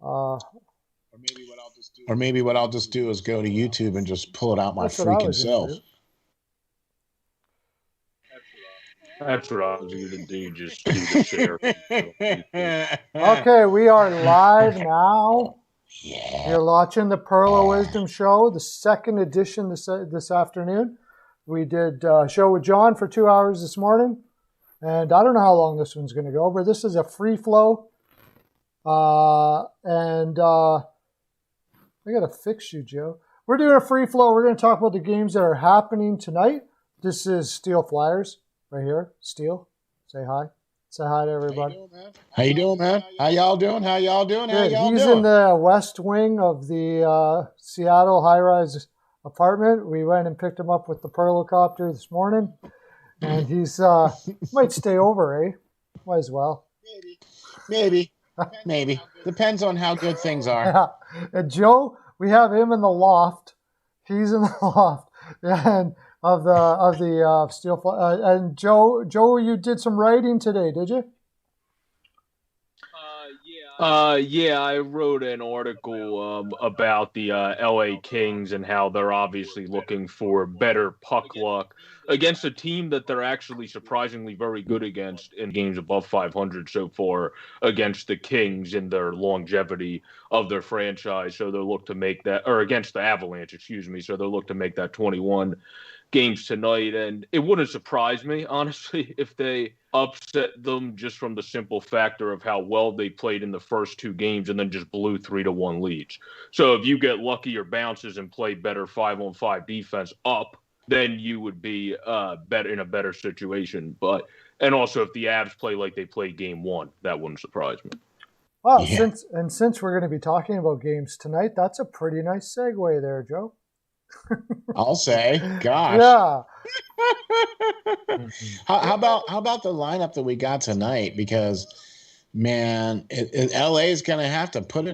Or maybe what I'll just do is go to YouTube and just pull it out my freaking self. That's what I was going to do, just do the share. Okay, we are live now. Yeah. You're watching the Pearlo Wisdom Show, the second edition this afternoon. We did a show with John for 2 hours this morning, and I don't know how long this one's going to go, but this is a free flow. I got to fix you, Joe. We're doing a free flow. We're going to talk about the games that are happening tonight. This is SteelFlyers right here. Steel, say hi. Say hi to everybody. How you doing, man? How y'all doing? Good. He's in the west wing of the Seattle high-rise apartment. We went and picked him up with the Pearlo copter this morning, and he's might stay over, eh? Might as well. Maybe. Depends on how good things are. Yeah. And Joe, we have him in the loft. He's in the loft, and of the steel. And Joe, you did some writing today, did you? Yeah, I wrote an article about the LA Kings and how they're obviously looking for better puck luck against a team that they're actually surprisingly very good against in games above 500 so far against the Kings in their longevity of their franchise. So they'll look to make that, or against the Avalanche, excuse me. So they'll look to make that 21 games tonight, and it wouldn't surprise me, honestly, if they upset them just from the simple factor of how well they played in the first two games and then just blew 3-1 leads. So if you get luckier bounces and play better 5-on-5 defense up, then you would be better in a better situation. And also if the Avs play like they played game one, that wouldn't surprise me. Well, yeah. Since we're going to be talking about games tonight, that's a pretty nice segue there, Joe. I'll say, gosh. Yeah. How about the lineup that we got tonight? Because, man, LA is going to have to put it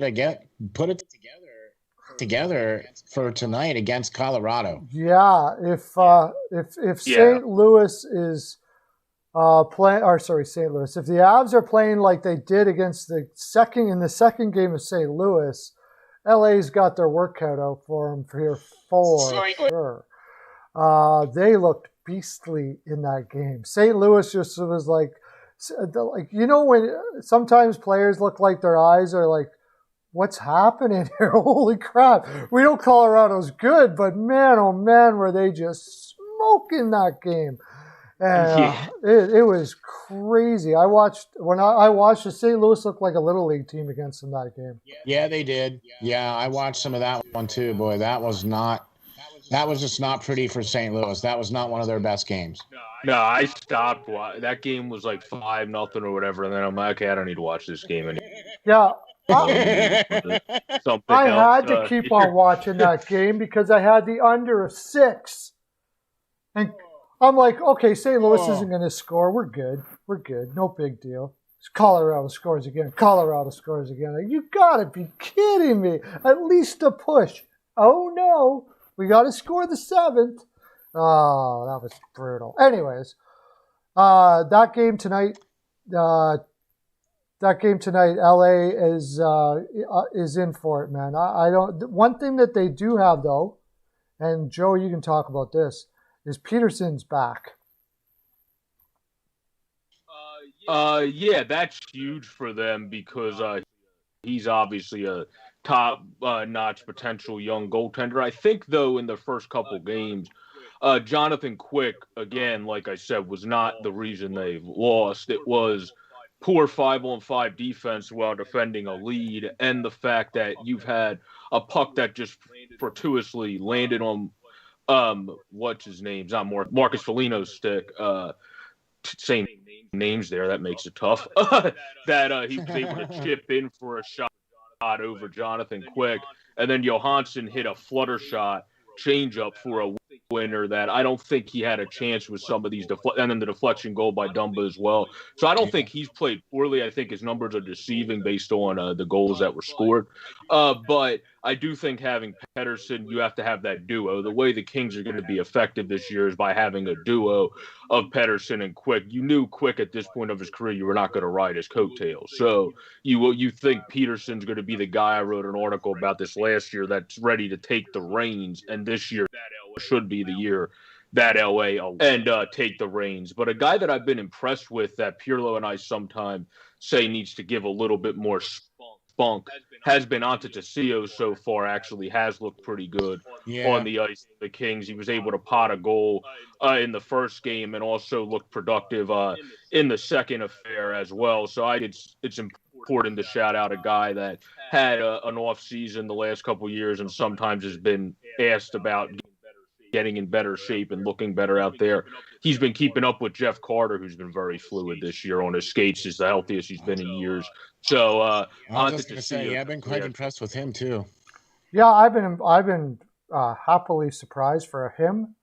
together for tonight against Colorado. Yeah, if St. Louis is St. Louis, if the Avs are playing like they did against the second game of St. Louis, LA's got their work cut out for them for sure. They looked beastly in that game. St. Louis just was like, you know, when sometimes players look like their eyes are like, what's happening here? Holy crap. We know Colorado's good, but man, oh man, were they just smoking that game. And it was crazy. I watched the St. Louis look like a little league team against them that game. Yeah, they did. Yeah, I watched some of that one too. Boy, that was just not pretty for St. Louis. That was not one of their best games. No, I stopped. That game was like 5-0 or whatever, and then I'm like, okay, I don't need to watch this game anymore. Yeah. I had to keep on watching that game because I had the under of 6. And I'm like, okay, St. Louis isn't going to score. We're good. No big deal. Colorado scores again. Like, you got to be kidding me. At least a push. Oh, no. We got to score the 7th. Oh, that was brutal. Anyways, that game tonight, LA is in for it, man. I don't. One thing that they do have, though, and Joe, you can talk about this, is Peterson's back. Yeah, that's huge for them because he's obviously a top-notch potential young goaltender. I think, though, in the first couple games, Jonathan Quick, again, like I said, was not the reason they lost. It was poor 5-on-5 defense while defending a lead, and the fact that you've had a puck that just fortuitously landed on what's his name? It's not Marcus Foligno's stick. Same names there. That makes it tough. That he was able to chip in for a shot over Jonathan Quick, and then Johansson hit a flutter shot change up for a winner that I don't think he had a chance with some of these and then the deflection goal by Dumba as well. So I don't think he's played poorly. I think his numbers are deceiving based on the goals that were scored. But I do think having Pettersson, you have to have that duo. The way the Kings are going to be effective this year is by having a duo of Pettersson and Quick. You knew Quick at this point of his career you were not going to ride his coattails. So you think Peterson's going to be the guy. I wrote an article about this last year that's ready to take the reins, and this year should be the year that LA and take the reins. But a guy that I've been impressed with that Pearlo and I sometimes say needs to give a little bit more spunk has been Antetokounmpo so far. Actually has looked pretty good on the ice of the Kings. He was able to pot a goal in the first game and also looked productive in the second affair as well. So it's important to shout out a guy that had an off season the last couple of years and sometimes has been asked about getting in better shape and looking better out there. He's been keeping up with Jeff Carter, who's been very fluid this year on his skates. He's the healthiest he's been in years. So I was just going to say, I've been quite impressed with him too. Yeah, I've been happily surprised for him.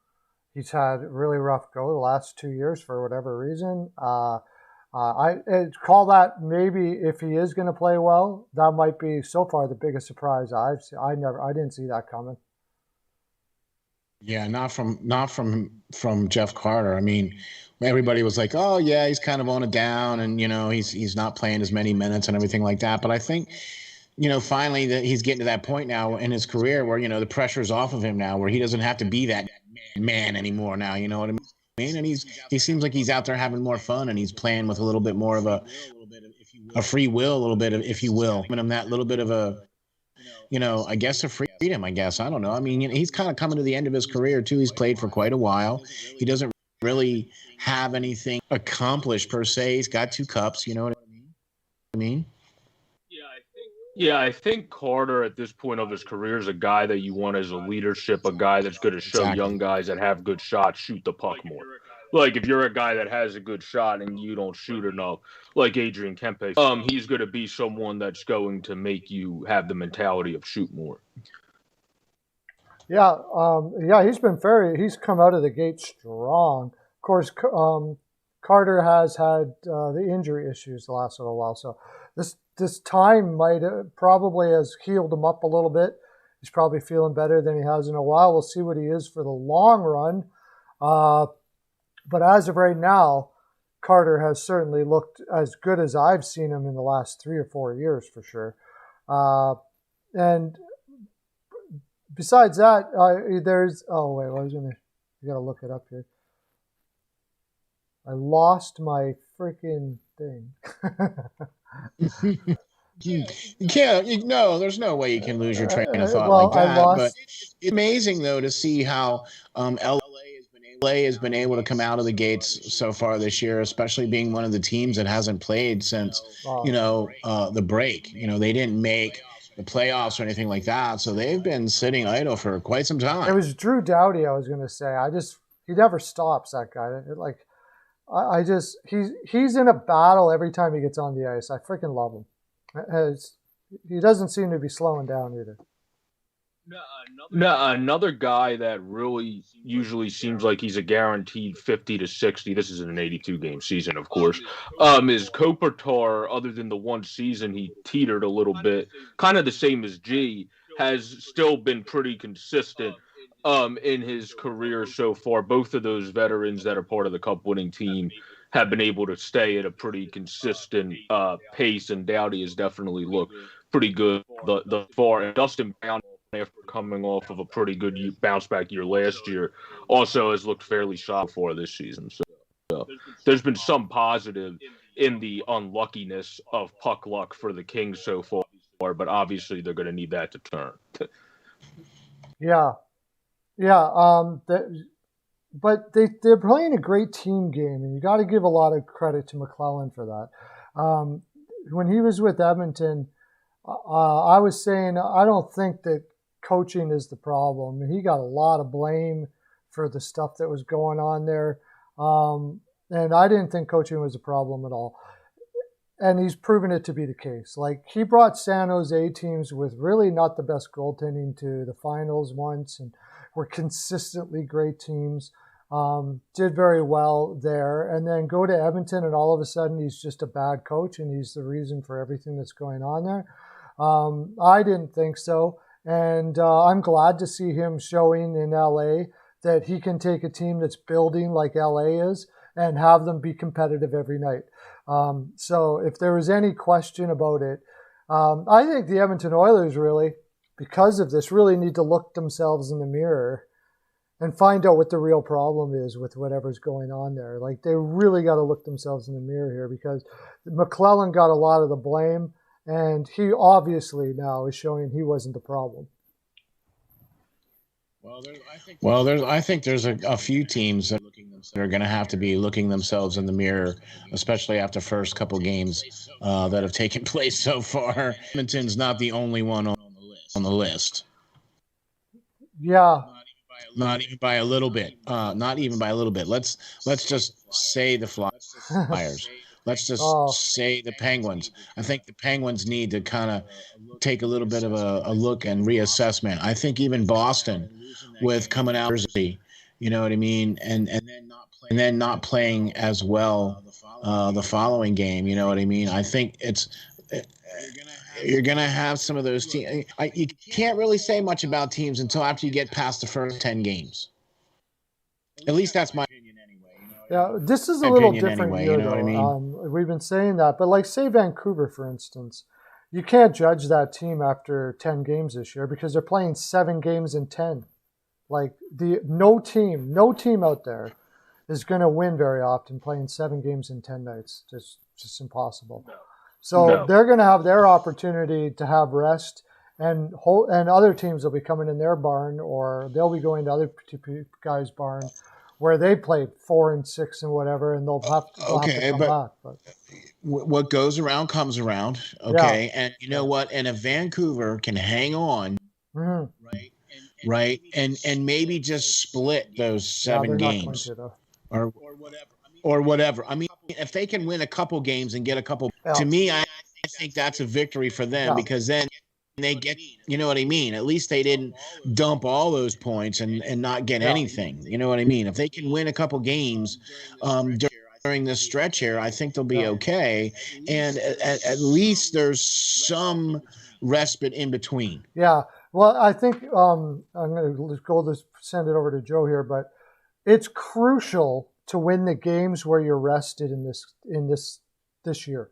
He's had a really rough go the last 2 years for whatever reason. I'd call that maybe if he is going to play well, that might be so far the biggest surprise I've seen. I didn't see that coming. Yeah, not from Jeff Carter. I mean, everybody was like, "Oh yeah, he's kind of on a down, and he's not playing as many minutes and everything like that." But I think, finally that he's getting to that point now in his career where the pressure's off of him now, where he doesn't have to be that man anymore. Now, you know what I mean? And he seems like he's out there having more fun, and he's playing with a little bit more of a free will, a little bit of, if you will, giving him that little bit of a. I guess a freedom, I guess. I don't know. I mean, he's kind of coming to the end of his career, too. He's played for quite a while. He doesn't really have anything accomplished, per se. He's got 2 cups, you know what I mean? Yeah, I think Carter at this point of his career is a guy that you want as a leadership, a guy that's going to show young guys that have good shots shoot the puck more. Like, if you're a guy that has a good shot and you don't shoot enough, like Adrian Kempe, he's going to be someone that's going to make you have the mentality of shoot more. Yeah, he's come out of the gate strong. Of course, Carter has had the injury issues the last little while, so this time might probably has healed him up a little bit. He's probably feeling better than he has in a while. We'll see what he is for the long run. But as of right now, Carter has certainly looked as good as I've seen him in the last 3 or 4 years for sure. And besides that, I got to look it up here. I lost my freaking thing. You can't. No, there's no way you can lose your train of thought like that. But it's amazing though to see how LA has been able to come out of the gates so far this year, especially being one of the teams that hasn't played since the break. They didn't make the playoffs or anything like that, so they've been sitting idle for quite some time. It was Drew Doughty, I was going to say. He never stops, that guy. He's in a battle every time he gets on the ice. I freaking love him. He doesn't seem to be slowing down either. Another guy that really usually seems like he's a guaranteed 50 to 60. This is an 82-game season, of course. Is Kopitar. Other than the one season he teetered a little bit, kind of the same as G, has still been pretty consistent in his career so far. Both of those veterans that are part of the Cup-winning team have been able to stay at a pretty consistent pace, and Doughty has definitely looked pretty good the far. And Dustin Brown, after coming off of a pretty good bounce back year last year, also has looked fairly sharp for this season. So there's been some positive in the unluckiness of puck luck for the Kings so far, but obviously they're going to need that to turn. Yeah. But they're playing a great team game, and you got to give a lot of credit to McClellan for that. When he was with Edmonton, I was saying I don't think that coaching is the problem. He got a lot of blame for the stuff that was going on there, and I didn't think coaching was a problem at all. And he's proven it to be the case. Like, he brought San Jose teams with really not the best goaltending to the finals once, and were consistently great teams. Did very well there, and then go to Edmonton, and all of a sudden he's just a bad coach, and he's the reason for everything that's going on there. I didn't think so, and I'm glad to see him showing in LA that he can take a team that's building like LA is and have them be competitive every night. So if there was any question about it, I think the Edmonton Oilers really, because of this, really need to look themselves in the mirror and find out what the real problem is with whatever's going on there. Like, they really got to look themselves in the mirror here, because McClellan got a lot of the blame, and he obviously now is showing he wasn't the problem. I think there's a few teams that are going to have to be looking themselves in the mirror, especially after first couple games that have taken place so far. Edmonton's not the only one on the list. Yeah. Not even by a little bit. Not even by a little bit. Let's just say the Flyers. Let's just say the Penguins. I think the Penguins need to kind of take a little bit of a look and reassessment. I think even Boston, with coming out of Jersey, you know what I mean, and then not playing as well the following game. You know what I mean. I think you're going to have some of those teams. You can't really say much about teams until after you get past the first 10 games. At least that's my opinion anyway. Yeah, this is a little different anyway, year, you know though. what I mean? We've been saying that, but like, say Vancouver, for instance, you can't judge that team after 10 games this year because they're playing 7 games in 10. Like, no team out there is going to win very often playing 7 games in 10 nights. Just impossible. No. So they're going to have their opportunity to have rest, and other teams will be coming in their barn, or they'll be going to other guys' barn where they played 4 and 6 and whatever, and they'll have to come back. But what goes around comes around, okay? Yeah. And you know what? And if Vancouver can hang on, right, and maybe just split those 7 games or whatever. I mean, if they can win a couple games and get a couple, to me, I think that's a victory for them, because then they get, you know what I mean? At least they didn't dump all those points and not get anything. You know what I mean? If they can win a couple games during this stretch here, I think they'll be okay. And at least there's some respite in between. Yeah. Well, I think I'm going to send it over to Joe here, but it's crucial to win the games where you're rested in this year.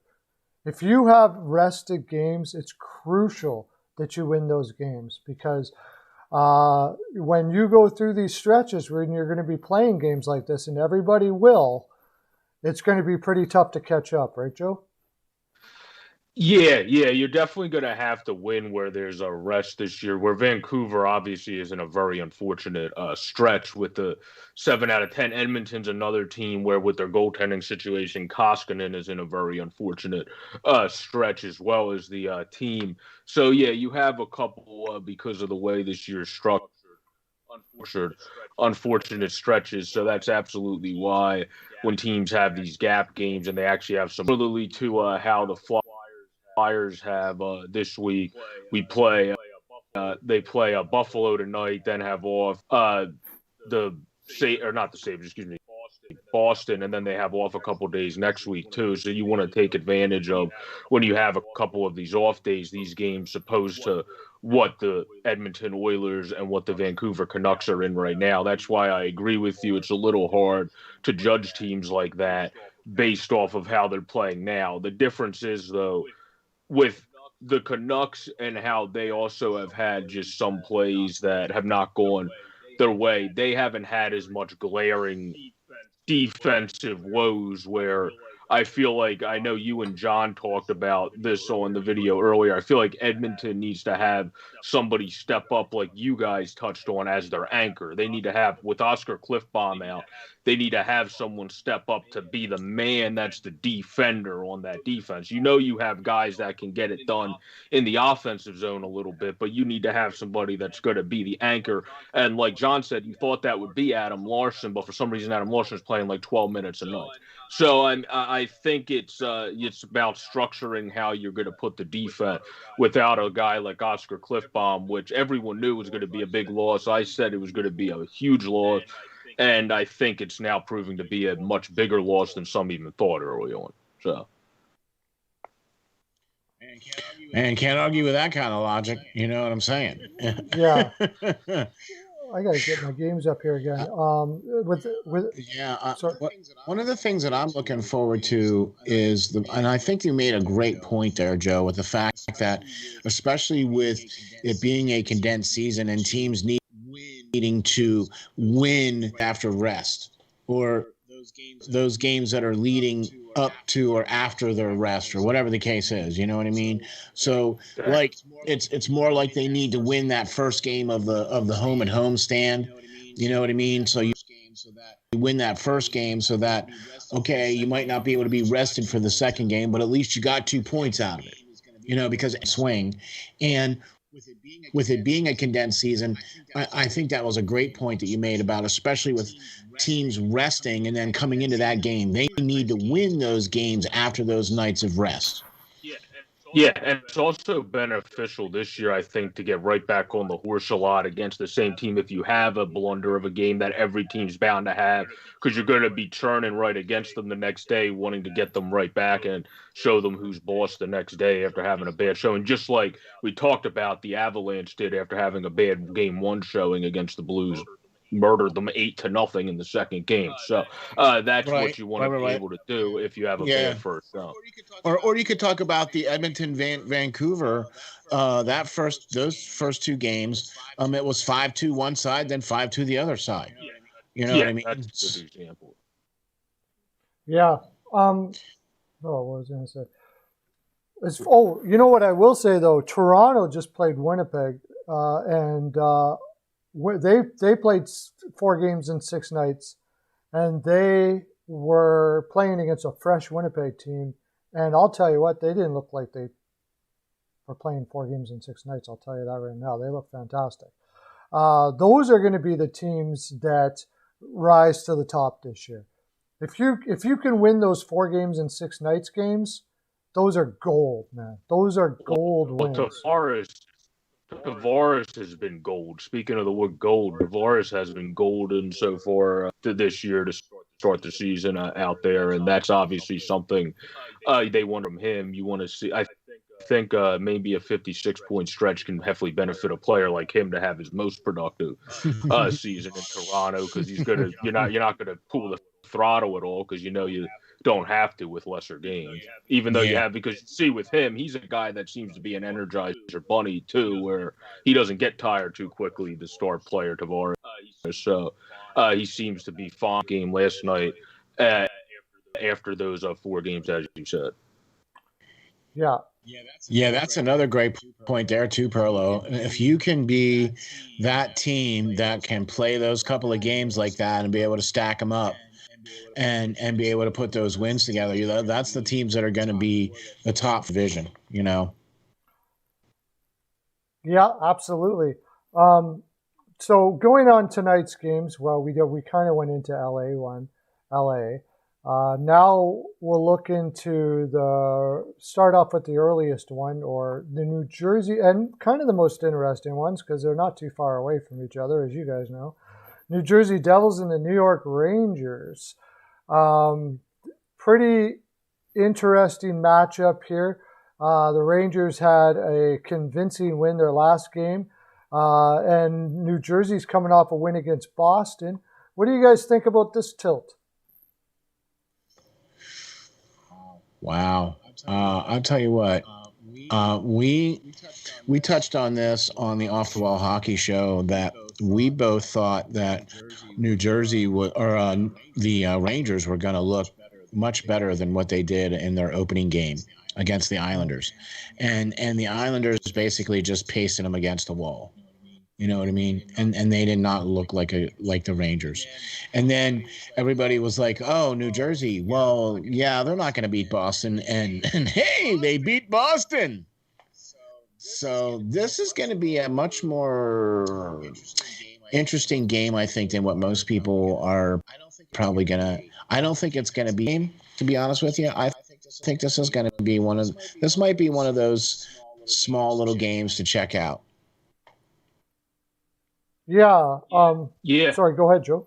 If you have rested games, it's crucial that you win those games, because when you go through these stretches when you're going to be playing games like this, and everybody will, it's going to be pretty tough to catch up, right, Joe? Yeah, you're definitely going to have to win where there's a rest this year, where Vancouver obviously is in a very unfortunate stretch with the 7 out of 10. Edmonton's another team where, with their goaltending situation, Koskinen is in a very unfortunate stretch, as well as the team. So, yeah, you have a couple, because of the way this year's structured, unfortunate stretches. So that's absolutely why when teams have these gap games and they actually have some, similarly to how the Flyers have this week, they play Buffalo tonight, then have off Boston, and then they have off a couple days next week too. So you want to take advantage of when you have a couple of these off days, these games, opposed to what the Edmonton Oilers and what the Vancouver Canucks are in right now. That's why I agree with you. It's a little hard to judge teams like that based off of how they're playing now. The difference is, though, with the Canucks and how they also have had just some plays that have not gone their way, they haven't had as much glaring defensive woes, where I feel like, I know you and John talked about this on the video earlier, I feel like Edmonton needs to have somebody step up, like you guys touched on, as their anchor. They need to have, with Oscar Cliffbaum out, they need to have someone step up to be the man that's the defender on that defense. You know, you have guys that can get it done in the offensive zone a little bit, but you need to have somebody that's going to be the anchor. And like John said, you thought that would be Adam Larson, but for some reason Adam Larson is playing like 12 minutes a night. So I I think it's about structuring how you're going to put the defense without a guy like Oscar Cliffbaum, which everyone knew was going to be a big loss. I said it was going to be a huge loss, and I think it's now proving to be a much bigger loss than some even thought early on. So. And can't argue with that kind of logic. You know what I'm saying? Yeah. I got to get my games up here again. One of the things that I'm looking forward to is and I think you made a great point there, Joe, with the fact that, especially with it being a condensed season and teams needing to win after rest, or those games that are leading up to or after their rest, or whatever the case is, you know what I mean? So like it's more like they need to win that first game of the home and home stand, you know what I mean? So you win that first game so that, okay, you might not be able to be rested for the second game, but at least you got 2 points out of it, you know, because it's swing. And with it being a condensed season, I think that was a great point that you made about, especially with teams resting and then coming into that game, they need to win those games after those nights of rest. Yeah, and it's also beneficial this year, I think, to get right back on the horse a lot against the same team if you have a blunder of a game that every team's bound to have, because you're going to be churning right against them the next day, wanting to get them right back and show them who's boss the next day after having a bad showing. Just like we talked about the Avalanche did after having a bad game one showing against the Blues. Murdered them 8-0 in the second game. So that's what you want to be able to do if you have a bad first round. Or you could talk about the Edmonton Vancouver. Those first 2 games, it was 5-2 one side, then 5-2 the other side. You know what I mean? That's a good example. Yeah. What was I going to say? You know what I will say though? Toronto just played Winnipeg, and they played 4 games in 6 nights, and they were playing against a fresh Winnipeg team. And I'll tell you what, they didn't look like they were playing 4 games in 6 nights. I'll tell you that right now. They look fantastic. Those are going to be the teams that rise to the top this year. If you can win those 4 games in 6 nights games, those are gold, man. Those are gold wins. Tavares has been gold. Speaking of the word gold, Tavares has been golden so far this year to start the season out there, and that's obviously something they want from him. You want to see. I think maybe a 56-point stretch can definitely benefit a player like him to have his most productive season in Toronto, because you're not gonna pull the throttle at all, because you know you don't have to with lesser games, even though you have, because you see with him, he's a guy that seems to be an energizer bunny too, where he doesn't get tired too quickly, the star player Tavares. So he seems to be fine game last night after those 4 games, as you said. Yeah, that's another great point there too, Pearlo. If you can be that team that can play those couple of games like that and be able to stack them up and be able to put those wins together, that's the teams that are going to be the top division, you know? Yeah, absolutely. So going on tonight's games, well, we kind of went into LA. Now we'll look into start off with the earliest one, or the New Jersey, and kind of the most interesting ones because they're not too far away from each other, as you guys know. New Jersey Devils and the New York Rangers. Pretty interesting matchup here. The Rangers had a convincing win their last game, and New Jersey's coming off a win against Boston. What do you guys think about this tilt? Wow. I'll tell you what. We touched on this on the Off the Wall Hockey Show, that we both thought that New Jersey the Rangers were going to look much better than what they did in their opening game against the Islanders, and the Islanders basically just pasted them against the wall. You know what I mean? And they did not look like the Rangers. And then everybody was like, "Oh, New Jersey. Well, yeah, they're not going to beat Boston." And hey, they beat Boston. So this is going to be a much more interesting game, I think, than what most people are. probably gonna. I don't think it's gonna be. To be honest with you, I think this is gonna be This might be one of those small little games to check out. Yeah. Yeah. Sorry, go ahead, Joe.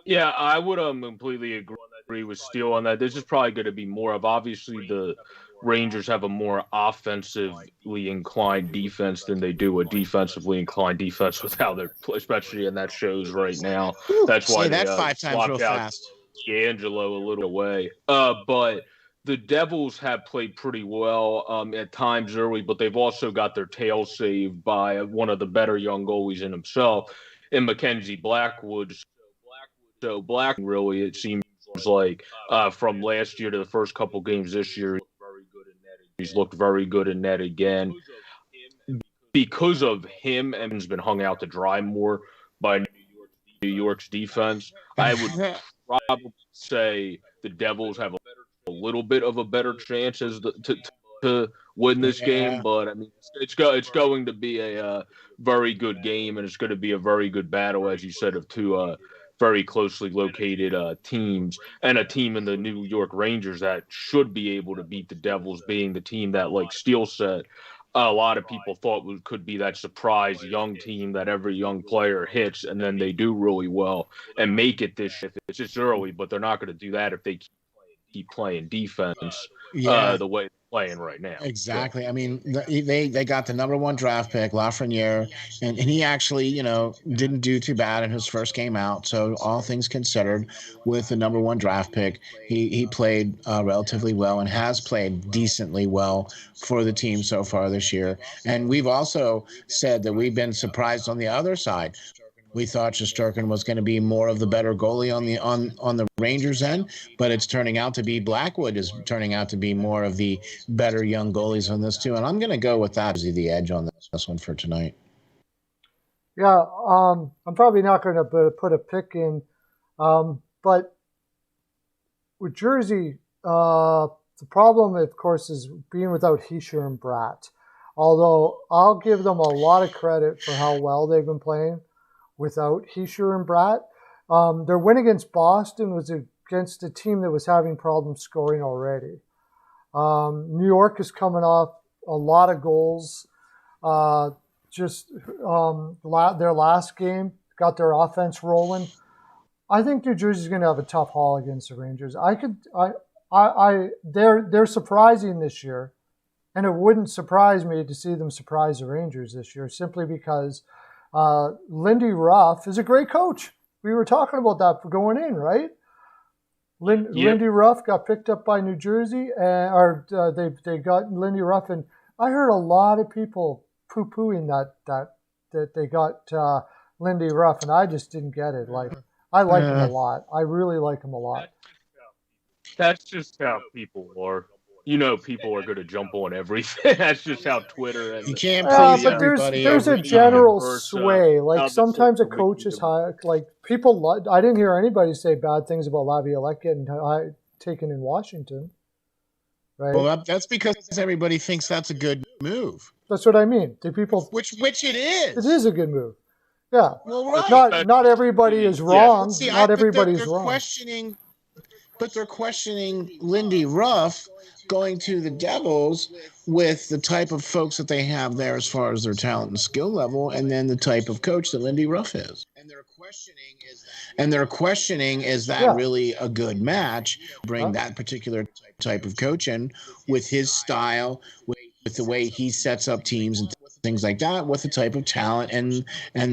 Yeah, I would completely agree with Steele on that. This is probably going to be more of, obviously the Rangers have a more offensively inclined defense than they do a defensively inclined defense with how they're, especially in that shows right now. That's why Say they that 5 times real fast. D'Angelo a little away. But the Devils have played pretty well at times early, but they've also got their tail saved by one of the better young goalies in himself, in Mackenzie Blackwood. So Black, really, it seems like from last year to the first couple games this year, he's looked very good in net again. Because of him, and has been hung out to dry more by New York's defense. I would probably say the Devils have a little bit of a better chance to win this game, but I mean, it's going to be a very good game, and it's going to be a very good battle, as you said, of two very closely located teams, and a team in the New York Rangers that should be able to beat the Devils, being the team that, like Steele said, a lot of people thought could be that surprise young team that every young player hits, and then they do really well and make it this year. It's just early, but they're not going to do that if they keep playing defense the way they're playing right now. Exactly. I mean, they got the number 1 draft pick, Lafreniere, and he actually, didn't do too bad in his first game out. So all things considered, with the number 1 draft pick, he played relatively well and has played decently well for the team so far this year. And we've also said that we've been surprised on the other side. We thought Shesterkin was going to be more of the better goalie on the Rangers end, but it's turning out to be Blackwood is turning out to be more of the better young goalies on this too. And I'm going to go with that as the edge on this one for tonight. Yeah, I'm probably not going to put a pick in, but with Jersey, the problem, of course, is being without Hischier and Bratt. Although I'll give them a lot of credit for how well they've been playing without Hischier and Bratt. Their win against Boston was against a team that was having problems scoring already. New York is coming off a lot of goals. Their last game got their offense rolling. I think New Jersey's going to have a tough haul against the Rangers. They're surprising this year, and it wouldn't surprise me to see them surprise the Rangers this year, simply because Lindy Ruff is a great coach. We were talking about that for going in, right? Lindy Ruff got picked up by New Jersey, they got Lindy Ruff, and I heard a lot of people poo-pooing that they got Lindy Ruff, and I just didn't get it. Like, I like him a lot. I really like him a lot. That's just how people are. People are going to jump on everything. That's just how Twitter and you can't please but everybody. There's a general sway. Like, sometimes a coach is high. Like, people, I didn't hear anybody say bad things about Laviolette getting taken in Washington. Right? Well, that's because everybody thinks that's a good move. That's what I mean. Do people? Which it is. It is a good move. Yeah. Well, right. Not everybody is wrong. See, not everybody's they're wrong. But they're questioning Lindy Ruff going to the Devils with the type of folks that they have there as far as their talent and skill level, and then the type of coach that Lindy Ruff is. And they're questioning is that really a good match? Bring that particular type of coach in with his style, with the way he sets up teams and things like that, with the type of talent and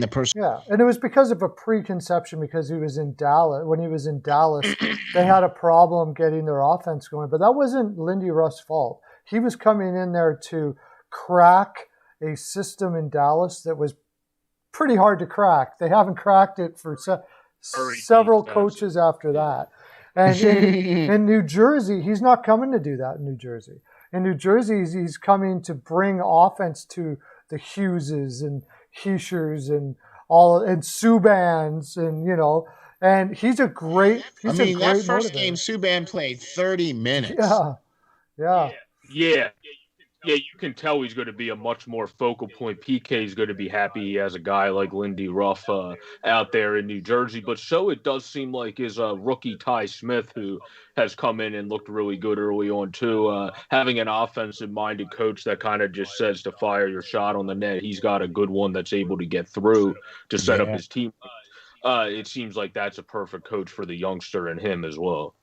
the person. Yeah, and it was because of a preconception, because he was in Dallas. When he was in Dallas, they had a problem getting their offense going, but that wasn't Lindy Ruff's fault. He was coming in there to crack a system in Dallas that was pretty hard to crack. They haven't cracked it for several coaches after that. And in New Jersey, he's not coming to do that in New Jersey. In New Jersey, he's coming to bring offense to the Hugheses and Hischers and Subans and he's a great. That first game, Subban played 30 minutes. Yeah. You Yeah, you can tell he's going to be a much more focal point. PK is going to be happy he has a guy like Lindy Ruff out there in New Jersey. But so it does seem like is rookie Ty Smith, who has come in and looked really good early on, too. Having an offensive-minded coach that kind of just says to fire your shot on the net, he's got a good one that's able to get through to set up his team. It seems like that's a perfect coach for the youngster and him as well.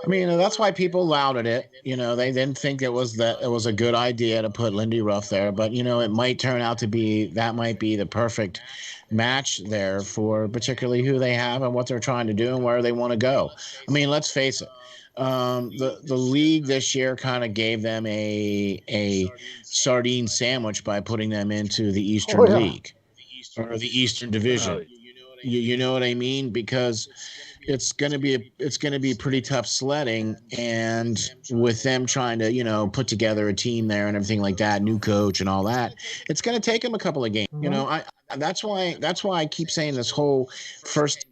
I mean, that's why people lauded it. They didn't think it was a good idea to put Lindy Ruff there, but it might turn out to be the perfect match there for particularly who they have and what they're trying to do and where they want to go. I mean, let's face it. The league this year kind of gave them a sardine sandwich by putting them into the Eastern League or the Eastern Division. You know what I mean? Because it's going to be pretty tough sledding, and with them trying to put together a team there and everything like that, new coach and all that, it's going to take them a couple of games. Mm-hmm. That's why I keep saying this whole first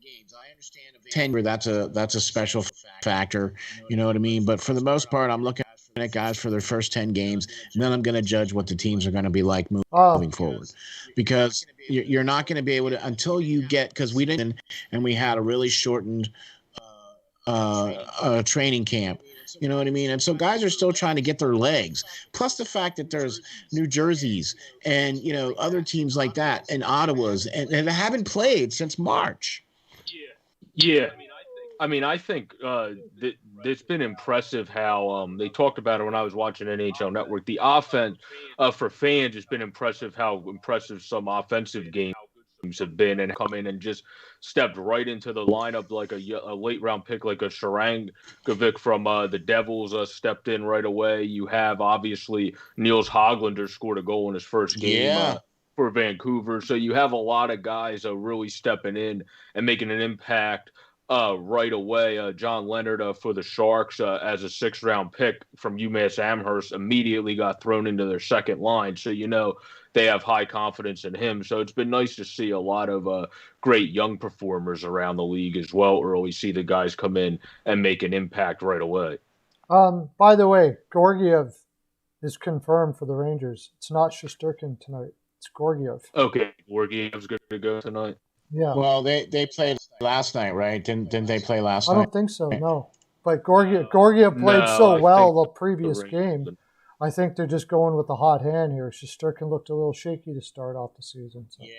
10 year that's a special factor. You know what I mean? But for the most part, I'm looking at guys for their first 10 games, and then I'm going to judge what the teams are going to be like moving forward, because you're not going to be able to until you get, because we didn't, and we had a really shortened training camp. You know what I mean? And so guys are still trying to get their legs. Plus the fact that there's New Jersey's and other teams like that and Ottawa's and they haven't played since March. Yeah. I think it's been impressive how they talked about it when I was watching NHL Network. The offense for fans has been impressive, how impressive some offensive games have been, and come in and just stepped right into the lineup like a late round pick, like a Sharangovic from the Devils stepped in right away. You have obviously Niels Hoglander scored a goal in his first game for Vancouver. So you have a lot of guys really stepping in and making an impact right away. John Leonard for the Sharks as a 6th round pick from UMass Amherst immediately got thrown into their second line. So, they have high confidence in him. So it's been nice to see a lot of great young performers around the league as well early, see the guys come in and make an impact right away. By the way, Georgiev is confirmed for the Rangers. It's not Shesterkin tonight. It's Georgiev. Okay, Georgiev's good to go tonight. Yeah. Well, they played last night, right? Didn't they play last night? I don't think so, no. But Georgiev played so well the previous game. I think they're just going with the hot hand here. Shesterkin looked a little shaky to start off the season. So. Yeah,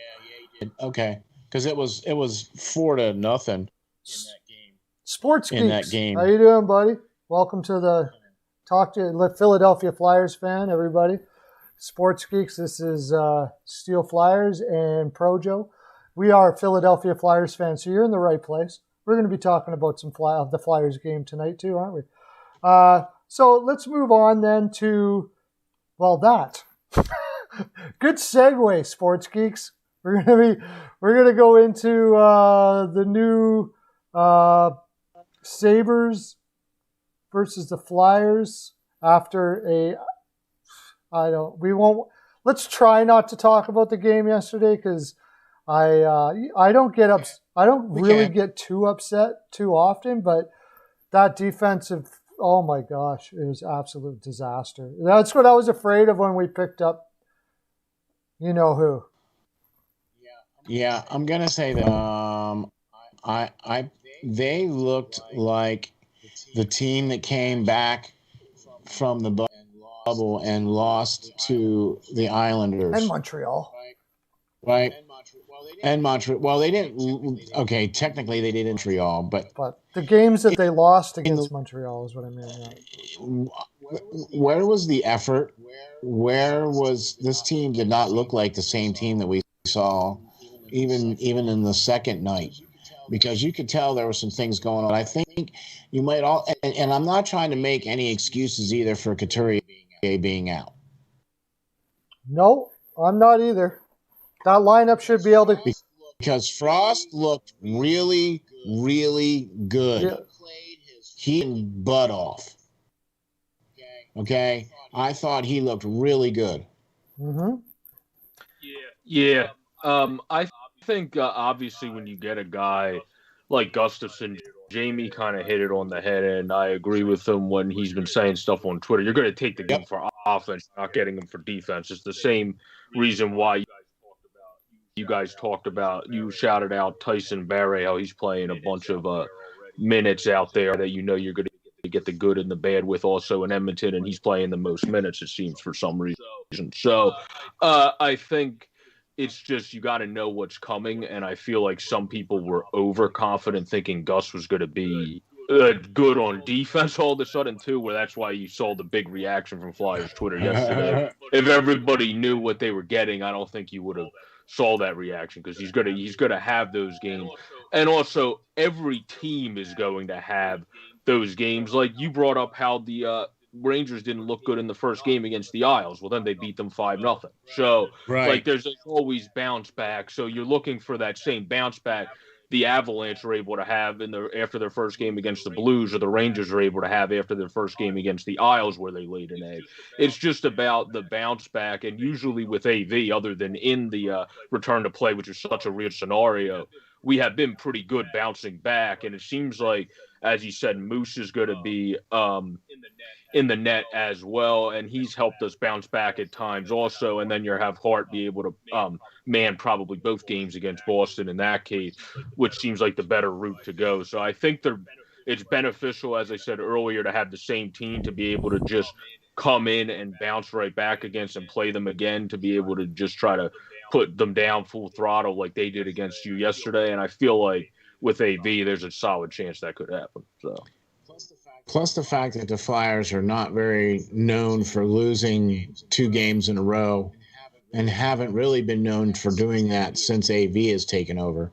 he did. Okay, because it was 4-0 in that game. Sports Geeks. In that game. How you doing, buddy? Welcome to the Talk to Philadelphia Flyers fan, everybody. Sports Geeks. This is SteelFlyers and Projo. We are Philadelphia Flyers fans, so you're in the right place. We're going to be talking about some of the Flyers game tonight too, aren't we? So let's move on then to, that. Good segue, Sports Geeks. We're gonna go into the new Sabres versus the Flyers after let's try not to talk about the game yesterday because I don't get too upset too often, but that defensive, oh my gosh, it was absolute disaster. That's what I was afraid of when we picked up you know who. Yeah, I'm gonna say that they looked like the team that came back from the bubble and lost to the Islanders and Montreal. Right. And Montreal. Well, they didn't. Okay, technically they did in Montreal, but the games that they lost against Montreal is what I mean. Yeah. Where was the effort? Where was this team? Did not look like the same team that we saw, even in the second night, because you could tell there were some things going on. I think you might all, and I'm not trying to make any excuses either for Couturier being out. No, I'm not either. That lineup should be able to... Because Frost looked really, really good. Yeah. He didn't butt off. Okay? I thought he looked really good. Mm-hmm. Yeah. I think, obviously, when you get a guy like Gustafsson Jamie kind of hit it on the head, and I agree with him when he's been saying stuff on Twitter. You're going to take the game for offense, not getting them for defense. It's the same reason why you shouted out Tyson Barrie, how he's playing a bunch of minutes out there that you know you're going to get the good and the bad with also in Edmonton, and he's playing the most minutes, it seems, for some reason. So I think it's just you got to know what's coming, and I feel like some people were overconfident thinking Gus was going to be good on defense all of a sudden, too, where that's why you saw the big reaction from Flyers Twitter yesterday. If everybody knew what they were getting, I don't think you would have saw that reaction because he's gonna have those games. And also, every team is going to have those games. Like you brought up how the Rangers didn't look good in the first game against the Isles. Well, then they beat them 5-0. So, like, there's always bounce back. So you're looking for that same bounce back the Avalanche are able to have after their first game against the Blues, or the Rangers are able to have after their first game against the Isles where they laid an egg. It's just about the bounce back, and usually with AV, other than in the return to play, which is such a weird scenario, we have been pretty good bouncing back, and it seems like, as you said, Moose is going to be in the net as well, and he's helped us bounce back at times also. And then you have Hart be able to man probably both games against Boston in that case, which seems like the better route to go. So I think it's beneficial, as I said earlier, to have the same team to be able to just come in and bounce right back against and play them again, to be able to just try to put them down full throttle like they did against you yesterday. And I feel like with AV, there's a solid chance that could happen. So. Plus the fact that the Flyers are not very known for losing 2 games in a row and haven't really been known for doing that since AV has taken over.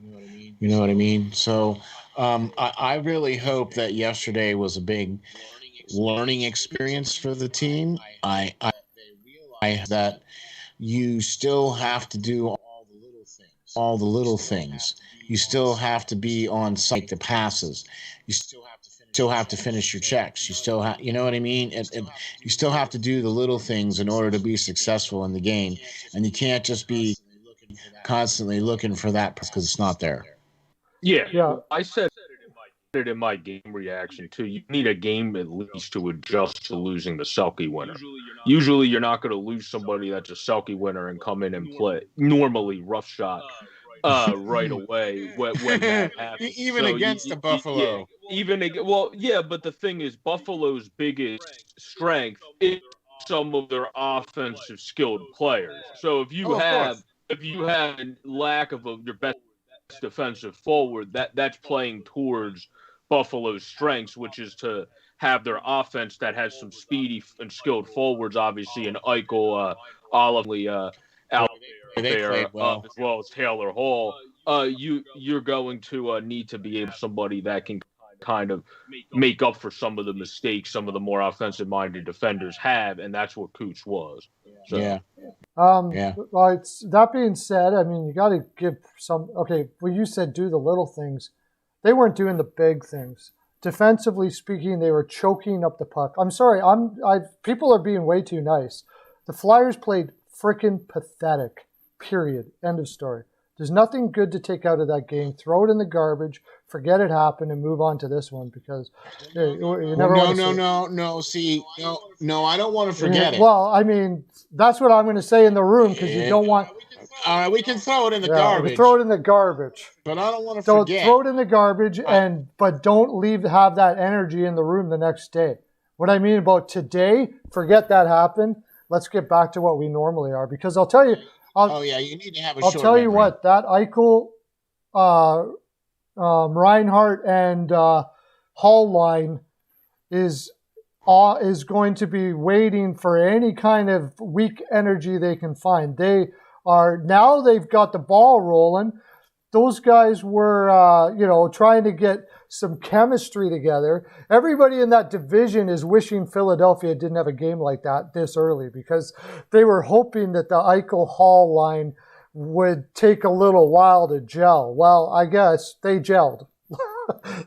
You know what I mean? So I really hope that yesterday was a big learning experience for the team. I realize that you still have to do all the little things. You still have to be on site the passes. You still have to finish your checks. You still have, you know what I mean? You still have to do the little things in order to be successful in the game. And you can't just be constantly looking for that because it's not there. Yeah. I said it in my game reaction too. You need a game at least to adjust to losing the Selke winner. Usually you're not going to lose somebody that's a Selke winner and come in and play normally rough shot right away when that happens. Even so against the Buffalo. But the thing is, Buffalo's biggest strength is some of their offensive skilled players. So if you have lack of your best defensive forward, that's playing towards Buffalo's strengths, which is to have their offense that has some speedy and skilled forwards, obviously, and Eichel, Oliver, out there, well. As well as Taylor Hall. You're going to need to be able somebody that can kind of make up for some of the mistakes some of the more offensive-minded defenders have, and that's what Cooch was. So. Yeah. Well, that being said, I mean, you got to give some. Okay, well, you said do the little things. They weren't doing the big things. Defensively speaking, they were choking up the puck. I'm sorry, people are being way too nice. The Flyers played freaking pathetic. Period. End of story. There's nothing good to take out of that game. Throw it in the garbage, forget it happened, and move on to this one because you never. No. See, no, I don't want to forget it. Well, I mean, that's what I'm going to say in the room because you don't want. All right, we can throw it in the garbage. Throw it in the garbage. But I don't want to forget. Throw it in the garbage, but don't have that energy in the room the next day. What I mean about today, forget that happened. Let's get back to what we normally are because I'll tell you. You need to have a I'll tell you what, that Eichel, Reinhart, and Hall line is going to be waiting for any kind of weak energy they can find. They've got the ball rolling. Those guys were, trying to get some chemistry together. Everybody in that division is wishing Philadelphia didn't have a game like that this early because they were hoping that the Eichel-Hall line would take a little while to gel. Well, I guess they gelled.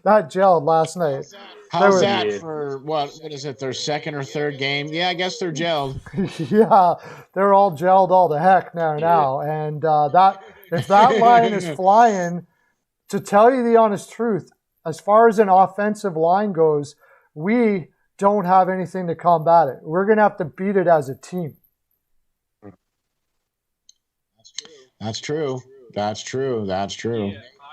That gelled last night. How's that for, what is it, their second or third game? Yeah, I guess they're gelled. Yeah, they're all gelled all the heck now. And if that line is flying, to tell you the honest truth, as far as an offensive line goes, we don't have anything to combat it. We're going to have to beat it as a team. That's true.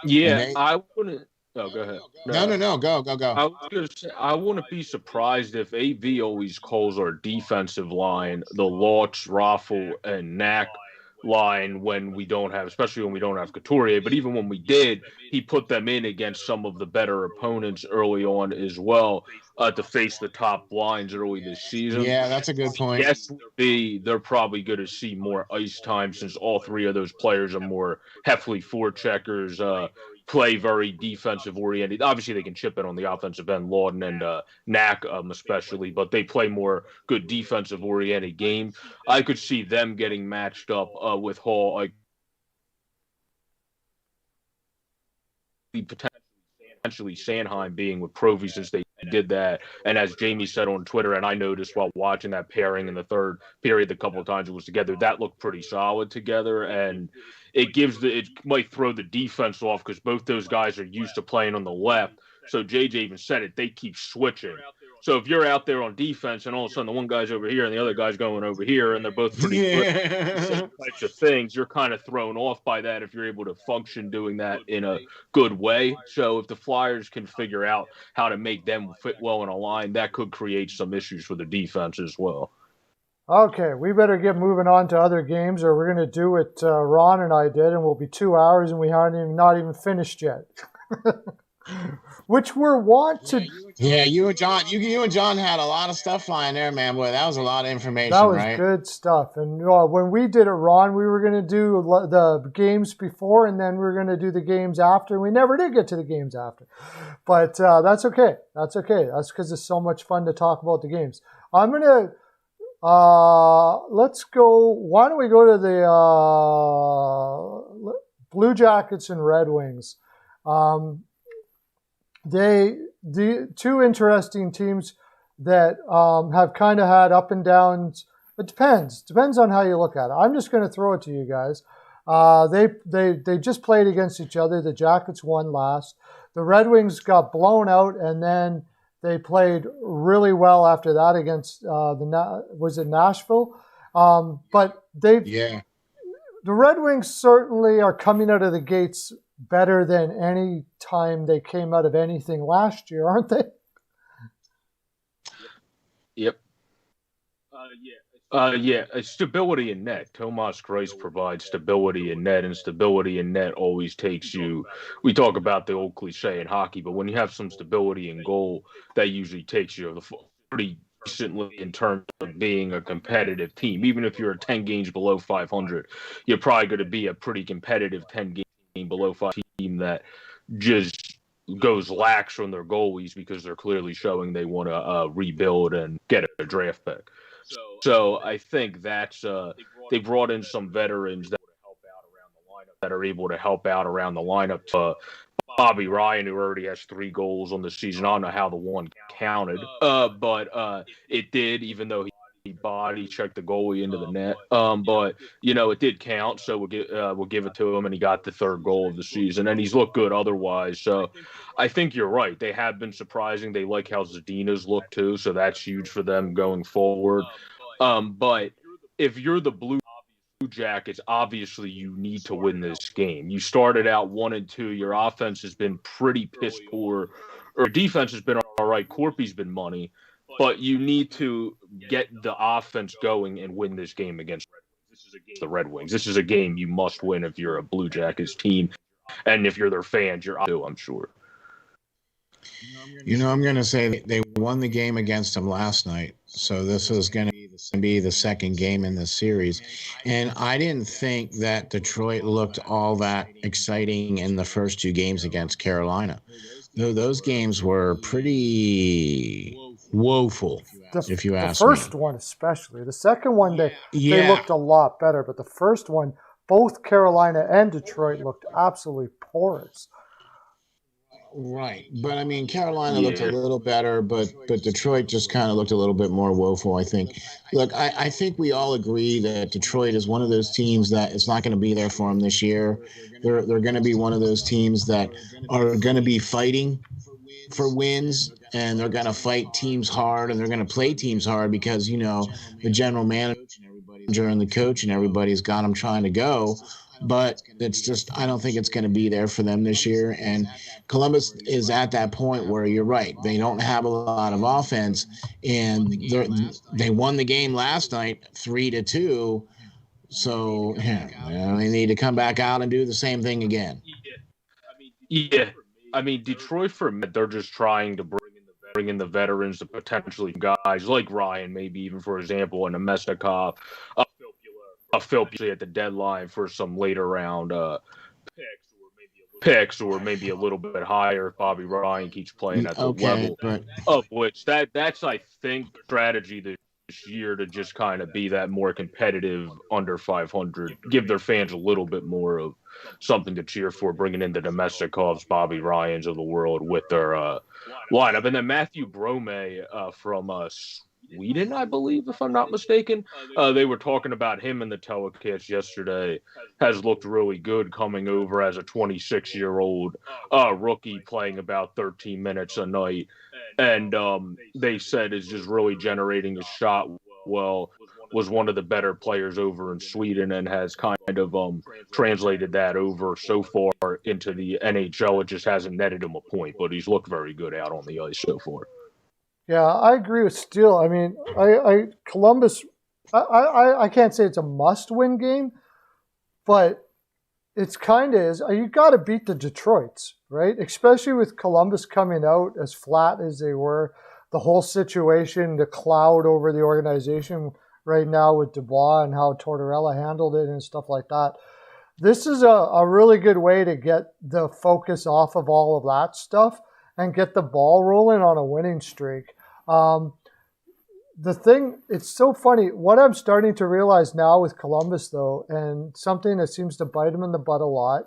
Yeah, I wouldn't. Oh, go ahead. No. Go. I was gonna say, I wouldn't be surprised if AV always calls our defensive line the Lortz, Raffle, and Knack line when we don't have, especially when we don't have Couturier. But even when we did, he put them in against some of the better opponents early on as well to face the top lines early this season. Yeah, that's a good point. Yes, they're probably going to see more ice time since all three of those players are more heavily forecheckers, play very defensive oriented. Obviously, they can chip in on the offensive end, Lawton and Knack especially, but they play more good defensive oriented game. I could see them getting matched up with Hall, like potentially Sanheim being with Provi since they did that. And as Jamie said on Twitter, and I noticed while watching that pairing in the third period the couple of times it was together, that looked pretty solid together. And it might throw the defense off because both those guys are used to playing on the left. So JJ even said it, they keep switching. So if you're out there on defense and all of a sudden the one guy's over here and the other guy's going over here and they're both pretty good same types of things, you're kind of thrown off by that if you're able to function doing that in a good way. So if the Flyers can figure out how to make them fit well in a line, that could create some issues for the defense as well. Okay, we better get moving on to other games, or we're going to do what Ron and I did, and we'll be 2 hours, and we haven't not even finished yet. Which we're want to. Yeah, you and John had a lot of stuff flying there, man. Boy, that was a lot of information. That was right? Good stuff. And when we did it, Ron, we were going to do the games before, and then we were going to do the games after. We never did get to the games after, but that's okay. That's okay. That's because it's so much fun to talk about the games. I'm gonna. Let's go. Why don't we go to the Blue Jackets and Red Wings? The two interesting teams that have kind of had up and downs. It depends on how you look at it. I'm just going to throw it to you guys. They just played against each other. The Jackets won last. The Red Wings got blown out, and then they played really well after that against was it Nashville? But the Red Wings certainly are coming out of the gates better than any time they came out of anything last year, aren't they? Yep. Stability in net. Tomas Greiss provides stability in net, and stability in net always takes you. We talk about the old cliche in hockey, but when you have some stability in goal, that usually takes you pretty decently in terms of being a competitive team. Even if you're 10 games below 500, you're probably going to be a pretty competitive 10 game below 5 team that just goes lax on their goalies because they're clearly showing they want to rebuild and get a draft pick. So I think that's they brought in some veterans that are able to help out around the lineup. Bobby Ryan, who already has 3 goals on the season. I don't know how the one counted, but it did, even though he body checked the goalie into the net. But it did count, so we'll give it to him, and he got the 3rd goal of the season, and he's looked good otherwise. So I think you're right. They have been surprising. They like how Zadina's look too, so that's huge for them going forward. But if you're the Blue Jackets, obviously you need to win this game. You started out 1-2. Your offense has been pretty piss poor, or defense has been all right. Corpy's been money, but you need to get the offense going and win this game against the Red Wings. This is a game you must win if you're a Blue Jackets team, and if you're their fans, I'm sure. I'm going to say they won the game against them last night, so this is going to be the second game in this series. And I didn't think that Detroit looked all that exciting in the first 2 games against Carolina. Those games were pretty woeful, if you ask me. The first one especially. The second one, they looked a lot better, but the first one, both Carolina and Detroit looked absolutely porous. Right. But I mean, Carolina looked a little better, but Detroit just kind of looked a little bit more woeful, I think. Look, I think we all agree that Detroit is one of those teams that it's not going to be there for them this year. They're going to be one of those teams that are going to be fighting for wins, and they're going to fight teams hard, and they're going to play teams hard because, the general manager and the coach and everybody's got them trying to go. But it's just, I don't think it's going to be there for them this year. And Columbus is at that point where you're right. They don't have a lot of offense, and they won the game last night 3-2. So they need to come back out and do the same thing again. Yeah. I mean, Detroit, for me, they're just trying to bring in the veterans, the potentially guys like Ryan, maybe even, for example, and Nemesnikov, Filppula at the deadline for some later round picks, or maybe a little bit higher if Bobby Ryan keeps playing at the level of which that's, I think, strategy this year to just kind of be that more competitive under 500, give their fans a little bit more of something to cheer for, bringing in the Nemestikovs, Bobby Ryans of the world with their lineup. And then Matthew Brome from Sweden, I believe, if I'm not mistaken. They were talking about him in the telecast yesterday. Has looked really good coming over as a 26-year-old rookie, playing about 13 minutes a night. And they said is just really generating a shot well, was one of the better players over in Sweden, and has kind of translated that over so far into the NHL. It just hasn't netted him a point, but he's looked very good out on the ice so far. Yeah, I agree with Steel. I mean, Columbus, I can't say it's a must-win game, but it's kind of is. You got to beat the Detroits, right? Especially with Columbus coming out as flat as they were. The whole situation, the cloud over the organization right now with Dubois and how Tortorella handled it and stuff like that. This is a really good way to get the focus off of all of that stuff and get the ball rolling on a winning streak. It's so funny. What I'm starting to realize now with Columbus, though, and something that seems to bite them in the butt a lot,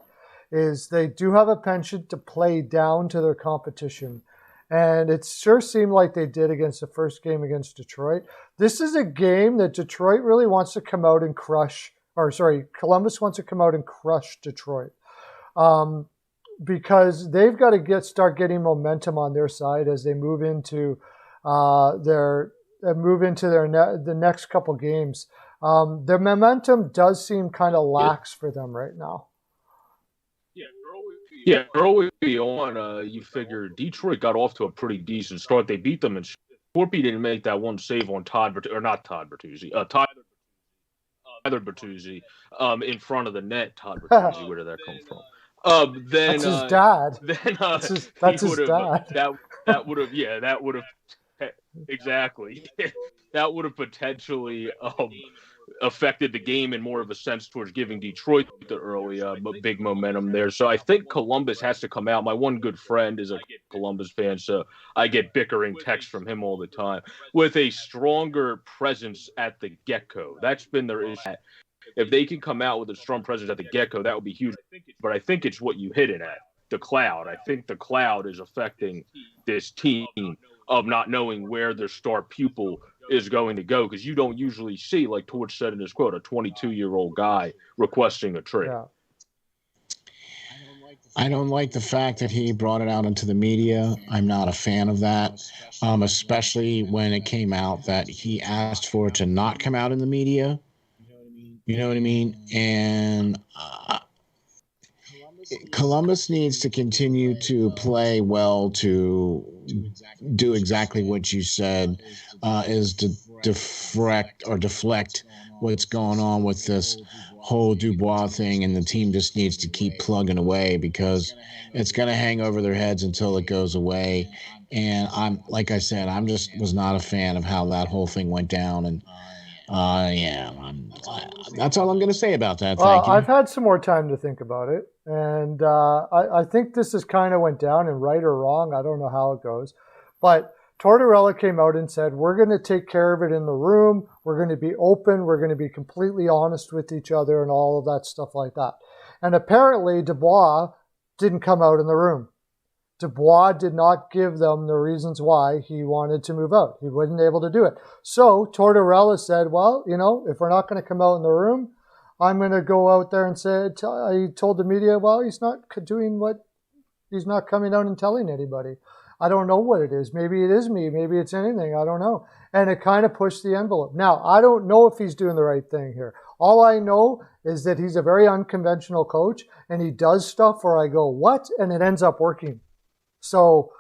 is they do have a penchant to play down to their competition. And it sure seemed like they did against the first game against Detroit. This is a game that Detroit really wants to come out and crush, Columbus wants to come out and crush Detroit. Because they've got to start getting momentum on their side as they move into the next couple games. Their momentum does seem kind of lax for them right now. Yeah, early on, you figure Detroit got off to a pretty decent start. They beat them, and Scorpy didn't make that one save on Tyler Bertuzzi, in front of the net. Todd Bertuzzi, where did that come from? Then that's his dad. That's his dad. That would have exactly. That would have potentially affected the game in more of a sense towards giving Detroit the early big momentum there. So I think Columbus has to come out. My one good friend is a Columbus fan, so I get bickering texts from him all the time, with a stronger presence at the get-go. That's been their issue. If they can come out with a strong presence at the get-go, that would be huge. But I think it's what you hit it at, the cloud. I think the cloud is affecting this team of not knowing where their star pupil is going to go, because you don't usually see, like Torch said in his quote, a 22-year-old guy requesting a trade. Yeah. I don't like the fact that he brought it out into the media. I'm not a fan of that, especially when it came out that he asked for it to not come out in the media. You know what I mean? And Columbus needs to continue to play well to do exactly what you said, is to deflect what's going on with this whole Dubois thing, and the team just needs to keep plugging away, because it's going to hang over their heads until it goes away. And was not a fan of how that whole thing went down. And that's all I'm going to say about that. Thank you. I've had some more time to think about it, and I think this is kind of went down, and right or wrong, I don't know how it goes, but Tortorella came out and said, we're going to take care of it in the room. We're going to be open. We're going to be completely honest with each other and all of that stuff like that. And apparently Dubois didn't come out in the room. Dubois did not give them the reasons why he wanted to move out. He wasn't able to do it. So Tortorella said, well, if we're not going to come out in the room, I'm going to go out there and say, he told the media, well, he's not coming out and telling anybody. I don't know what it is. Maybe it is me. Maybe it's anything. I don't know. And it kind of pushed the envelope. Now, I don't know if he's doing the right thing here. All I know is that he's a very unconventional coach, and he does stuff where I go, what? And it ends up working. So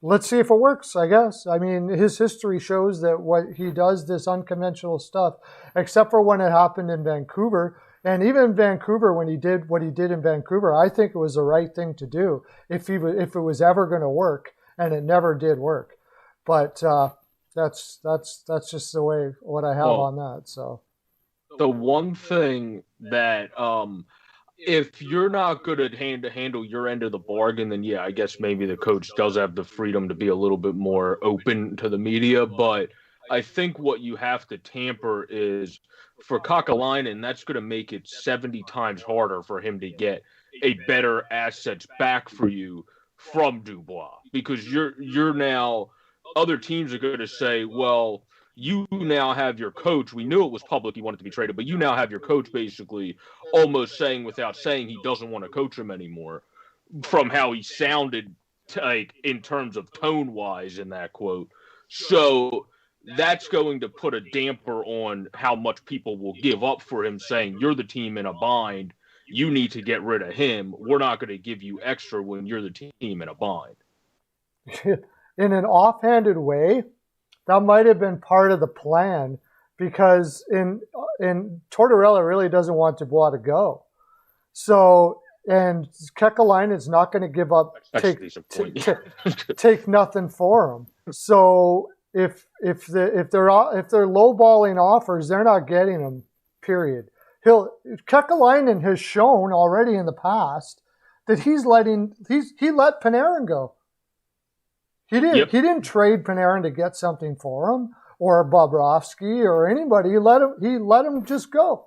let's see if it works, I guess. I mean, his history shows that what he does, this unconventional stuff, except for when it happened in Vancouver. And even in Vancouver, when he did what he did in Vancouver, I think it was the right thing to do if it was ever going to work, and it never did work. But that's just the way what I have on that. So the one thing that if you're not good at handle your end of the bargain, then yeah, I guess maybe the coach does have the freedom to be a little bit more open to the media. But I think what you have to tamper is for Kakalainen, that's going to make it 70 times harder for him to get a better assets back for you from Dubois, because you're now, other teams are going to say, well, you now have your coach. We knew it was public he wanted to be traded, but you now have your coach basically almost saying without saying he doesn't want to coach him anymore from how he sounded like in terms of tone-wise in that quote. So that's going to put a damper on how much people will give up for him, saying you're the team in a bind. You need to get rid of him. We're not going to give you extra when you're the team in a bind. In an offhanded way, that might have been part of the plan, because in Tortorella really doesn't want Dubois to go. So, and Kekalainen is not going to give up, take nothing for him. So if they're lowballing offers, they're not getting him. Period. Kekalainen has shown already in the past that he let Panarin go. He didn't trade Panarin to get something for him or Bobrovsky or anybody. He let him just go.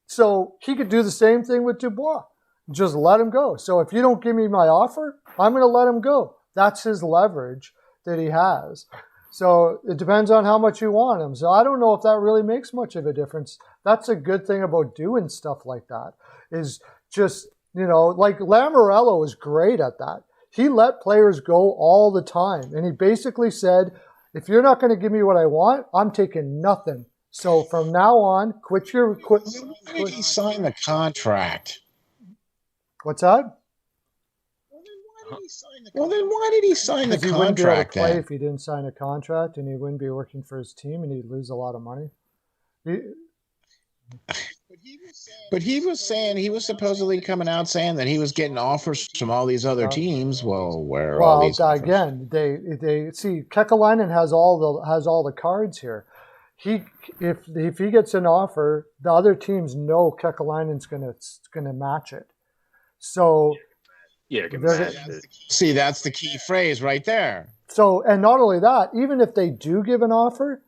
So he could do the same thing with Dubois. Just let him go. So if you don't give me my offer, I'm going to let him go. That's his leverage that he has. So it depends on how much you want him. So I don't know if that really makes much of a difference. That's a good thing about doing stuff like that, is just, like Lamoriello was great at that. He let players go all the time. And he basically said, if you're not going to give me what I want, I'm taking nothing. So from now on, Why did he sign the contract? What's that? Well, then why did he sign the contract? He wouldn't be able to play if he didn't sign a contract, and he wouldn't be working for his team, and he'd lose a lot of money. But he was saying, he was supposedly coming out saying that he was getting offers from all these other teams. Well, where are all these offers? Again, they see Kekalainen has all the cards here. If he gets an offer, the other teams know Kekalainen's gonna match it. So yeah, see, that's the key phrase right there. So, and not only that, even if they do give an offer,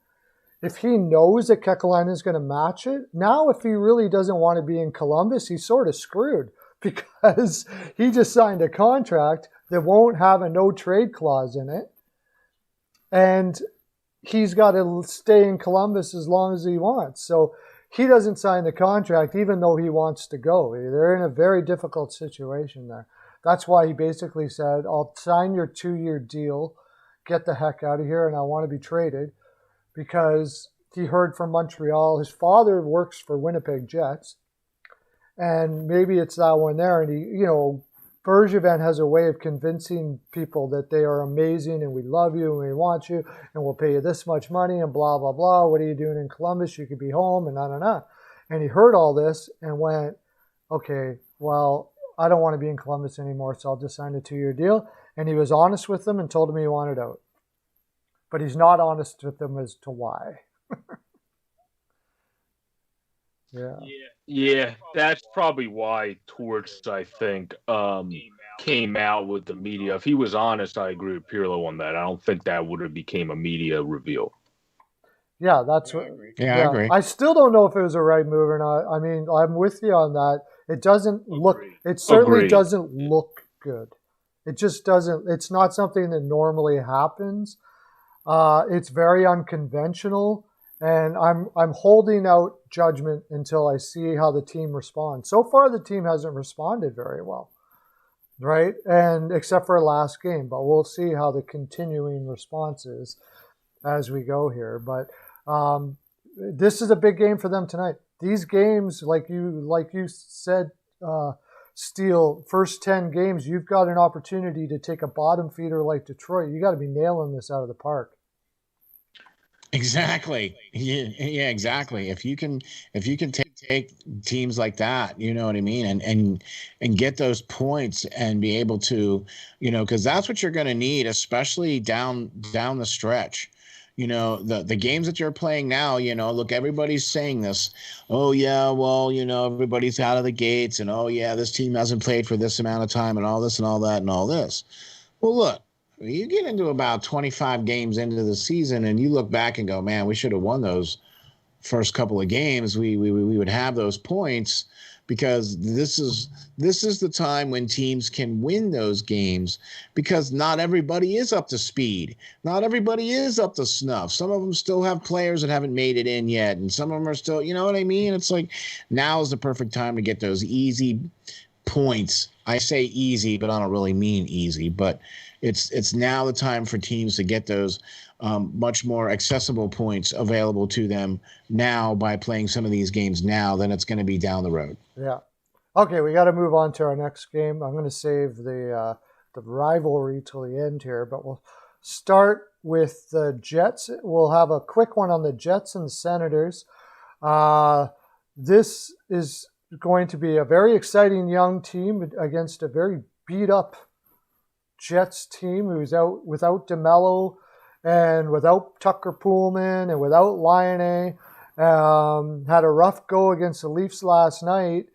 if he knows that Kekalainen is going to match it, now if he really doesn't want to be in Columbus, he's sort of screwed, because he just signed a contract that won't have a no trade clause in it. And he's got to stay in Columbus as long as he wants. So he doesn't sign the contract even though he wants to go. They're in a very difficult situation there. That's why he basically said, I'll sign your 2-year deal, get the heck out of here, and I want to be traded. Because he heard from Montreal. His father works for Winnipeg Jets. And maybe it's that one there. And Bergevin has a way of convincing people that they are amazing and we love you and we want you and we'll pay you this much money and blah, blah, blah. What are you doing in Columbus? You could be home and na. And he heard all this and went, okay, well, I don't want to be in Columbus anymore, so I'll just sign a 2-year deal. And he was honest with them and told them he wanted out. But he's not honest with them as to why. Yeah, that's probably why Torts, I think, came out with the media. If he was honest, I agree with Pearlo on that. I don't think that would have became a media reveal. Yeah, that's what. Yeah, I agree. I still don't know if it was a right move or not. I mean, I'm with you on that. It doesn't look. It certainly doesn't look good. It just doesn't. It's not something that normally happens. It's very unconventional, and I'm holding out judgment until I see how the team responds. So far, the team hasn't responded very well, right? And except for last game, but we'll see how the continuing response is as we go here. But this is a big game for them tonight. These games, like you said, Steel, first 10 games, you've got an opportunity to take a bottom feeder like Detroit. You got to be nailing this out of the park. Exactly. Yeah, exactly. If you can take teams like that, you know what I mean, and get those points and be able to, because that's what you're going to need, especially down the stretch. The games that you're playing now, look, everybody's saying this. Oh, yeah, well, everybody's out of the gates, and oh, yeah, this team hasn't played for this amount of time, and all this and all that and all this. Well, look, you get into about 25 games into the season, and you look back and go, man, we should have won those first couple of games. We would have those points, because this is the time when teams can win those games, because not everybody is up to speed. Not everybody is up to snuff. Some of them still have players that haven't made it in yet, and some of them are still, you know what I mean? It's like now is the perfect time to get those easy points. I say easy, but I don't really mean easy, but it's now the time for teams to get those much more accessible points available to them now by playing some of these games now than it's going to be down the road. Yeah. Okay, we got to move on to our next game. I'm going to save the rivalry till the end here, but we'll start with the Jets. We'll have a quick one on the Jets and Senators. This is going to be a very exciting young team against a very beat-up Jets team who's out without DeMello and without Tucker Poolman and without Laine. Had a rough go against the Leafs last night.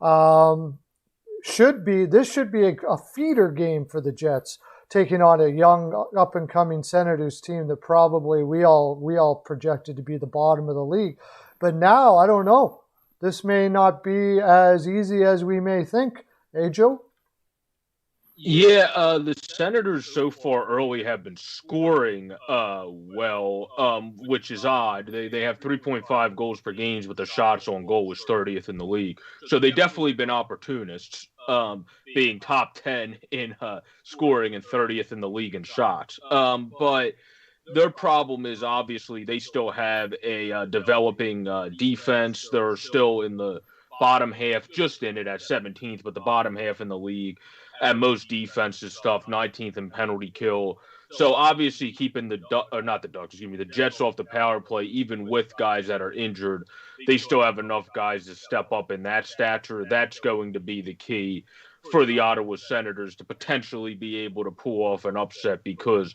This should be a feeder game for the Jets, taking on a young up-and-coming Senators team that probably we all projected to be the bottom of the league. But now, I don't know. This may not be as easy as we may think. Eh, Joe? Yeah, the Senators so far early have been scoring well, which is odd. They have 3.5 goals per game, but the shots on goal was 30th in the league. So they definitely been opportunists, being top 10 in scoring and 30th in the league in shots. But their problem is obviously they still have a developing defense. They're still in the bottom half, just in it at 17th, but the bottom half in the league at most defensive stuff, 19th in penalty kill. So obviously keeping the Jets off the power play, even with guys that are injured, they still have enough guys to step up in that stature. That's going to be the key for the Ottawa Senators to potentially be able to pull off an upset because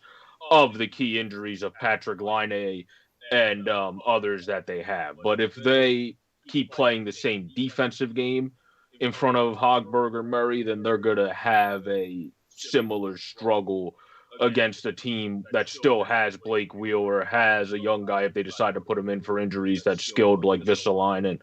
of the key injuries of Patrick Laine and others that they have. But if they keep playing the same defensive game in front of Hogberg or Murray, then they're going to have a similar struggle against a team that still has Blake Wheeler, has a young guy if they decide to put him in for injuries that's skilled like Vesalainen,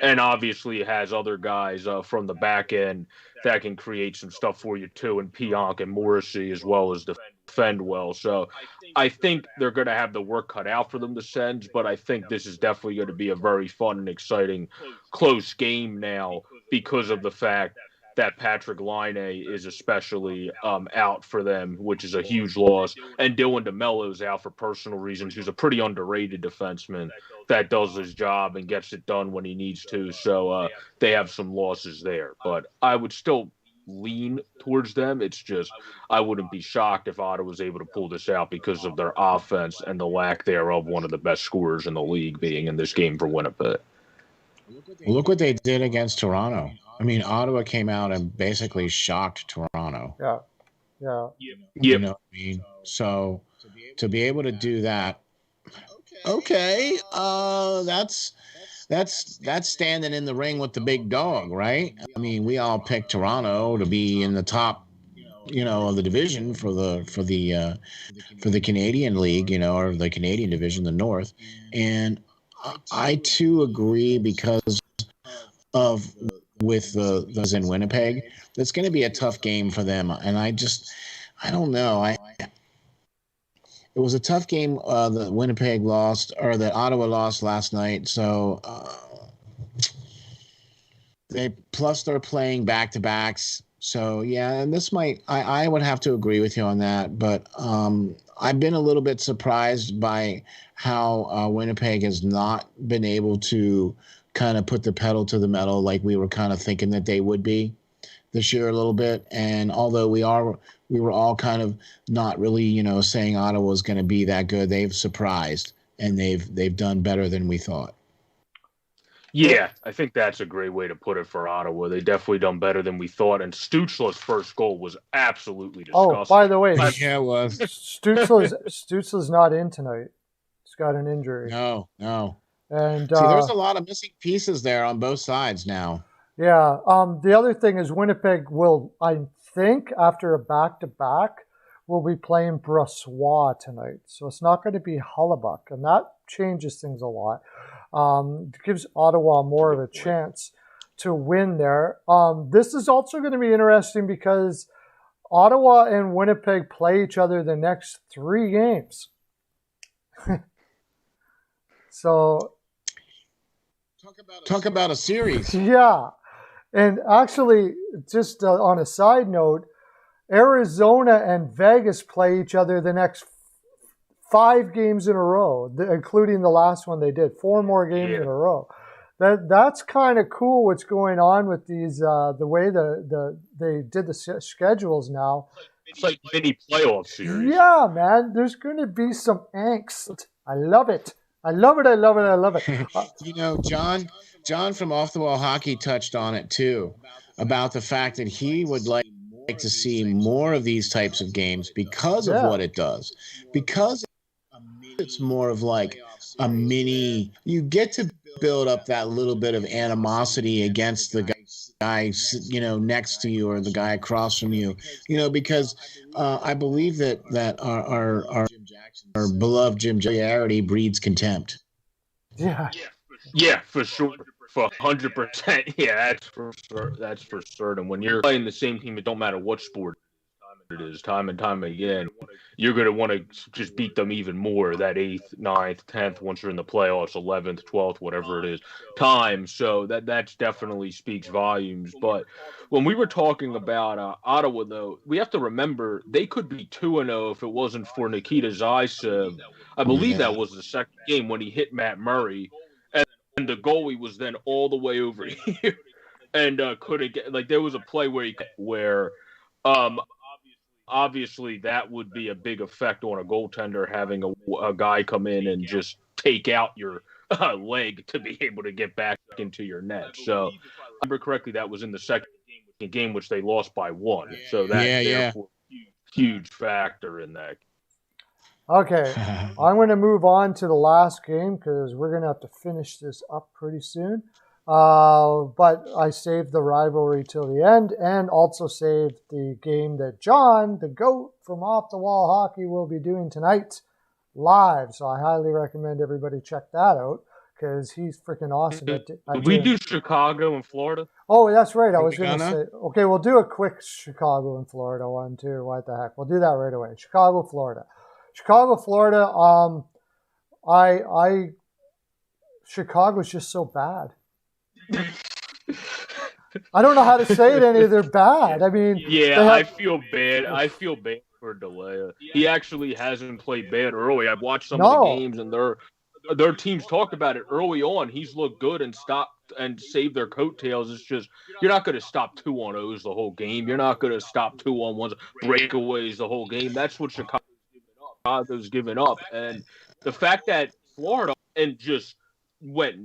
and obviously has other guys from the back end that can create some stuff for you too, and Pionk and Morrissey as well as defend well. So I think they're going to have the work cut out for them, the Sens, but I think this is definitely going to be a very fun and exciting close game now because of the fact that Patrick Laine is especially out for them, which is a huge loss. And Dylan DeMello's out for personal reasons, who's a pretty underrated defenseman that does his job and gets it done when he needs to. So they have some losses there. But I would still lean towards them. It's just I wouldn't be shocked if Ottawa was able to pull this out because of their offense and the lack thereof one of the best scorers in the league being in this game for Winnipeg. Look what they did against Toronto. I mean, Ottawa came out and basically shocked Toronto. Yeah. You know what I mean? So to be able to do that, okay, that's standing in the ring with the big dog, right? I mean, we all picked Toronto to be in the top, of the division for the Canadian League, or the Canadian division, the North, and I too agree because of with those in Winnipeg. It's going to be a tough game for them, and I don't know. It was a tough game that Winnipeg lost, or that Ottawa lost last night. So they're playing back-to-backs. So yeah, and this I would have to agree with you on that. But I've been a little bit surprised by how Winnipeg has not been able to kind of put the pedal to the metal like we were kind of thinking that they would be this year a little bit. And although we were all kind of not really, saying Ottawa was going to be that good, they've surprised, and they've done better than we thought. Yeah, I think that's a great way to put it for Ottawa. They definitely done better than we thought, and Stützle's first goal was absolutely disgusting. Oh, by the way, yeah, it was. Stützle's not in tonight. He's got an injury. No. And see, there's a lot of missing pieces there on both sides now. Yeah. The other thing is Winnipeg will, I think, after a back-to-back, will be playing Brossois tonight. So it's not going to be Hellebuyck, and that changes things a lot. It gives Ottawa more of a chance to win there. This is also going to be interesting because Ottawa and Winnipeg play each other the next 3 games. So talk about a series. Yeah. And actually, just on a side note, Arizona and Vegas play each other the next 5 games in a row, including the last one they did. 4 more games in a row. That's kind of cool what's going on with these, the way they did the schedules now. It's like mini playoff series. Yeah, man. There's going to be some angst. I love it. I love it. John from Off the Wall Hockey touched on it too, about the fact that he would like to see more of these types of games because of what it does. Because it's more of like a mini, you get to build up that little bit of animosity against the guy next to you or the guy across from you, because I believe that our beloved Jim Jariarity breeds contempt. Yeah, for sure. For 100%. Yeah, that's for certain. When you're playing the same team, it don't matter what sport it is, time and time again, you're going to want to just beat them even more, that 8th, 9th, 10th, once you're in the playoffs, 11th, 12th, whatever it is, time. So that's definitely speaks volumes. But when we were talking about Ottawa, though, we have to remember they could be 2-0 if it wasn't for Nikita Zaitsev. I believe that was the second game when he hit Matt Murray, and the goalie was then all the way over here and couldn't get, like, there was a play where obviously that would be a big effect on a goaltender, having a guy come in and just take out your leg to be able to get back into your net. So, if I remember correctly, that was in the second game, which they lost by 1. So that's therefore a huge factor in that. Okay, I'm going to move on to the last game because we're going to have to finish this up pretty soon. But I saved the rivalry till the end and also saved the game that John, the GOAT from Off the Wall Hockey, will be doing tonight live. So I highly recommend everybody check that out because he's freaking awesome. Did we do Chicago and Florida? Oh, that's right. I was going to say, okay, we'll do a quick Chicago and Florida one too. What the heck? We'll do that right away. Chicago, Florida. Chicago's just so bad. I don't know how to say it they're bad. I mean, I feel bad. I feel bad for DeLea. He actually hasn't played bad early. I've watched some of the games, and their teams talked about it early on. He's looked good and stopped and saved their coattails. It's just, you're not going to stop 2-on-0s the whole game. You're not going to stop 2-on-1s, breakaways the whole game. That's what Chicago's given up. And the fact that Florida and just went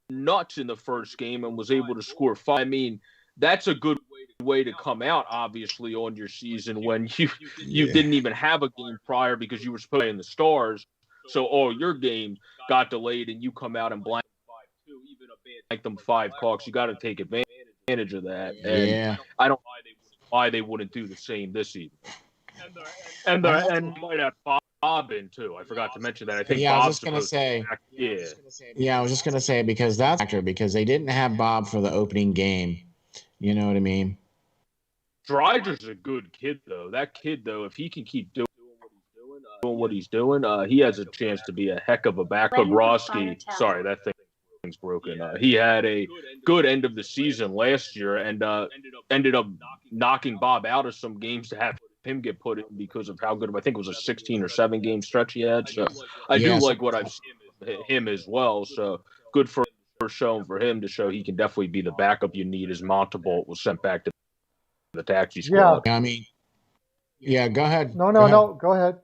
nuts in the first game and was able to score 5. I mean, that's a good way to come out, obviously, on your season when you didn't even have a game prior because you were supposed to play in the Stars. So all your games got delayed and you come out and blank them 5 clocks. You got to take advantage of that. And I don't know why they wouldn't do the same this evening. And might have 5 Bob in too. I forgot to mention that. I think Yeah, I was Bob's just gonna supposed say. to back, yeah. Yeah, I was just gonna say because that's a factor because they didn't have Bob for the opening game. You know what I mean? Dryder's a good kid though. That kid though, if he can keep doing what he's doing, he has a chance to be a heck of a back. Bobrovsky, sorry, that thing's broken. He had a good end of the season last year and ended up knocking Bob out of some games to have him get put in because of how good. I think it was a 16 or 7 game stretch he had. So I do like what I've seen of him as well. So good for showing for him to show he can definitely be the backup you need as Montebolt was sent back to the taxi squad. Yeah, I mean, yeah, go ahead. No, go ahead.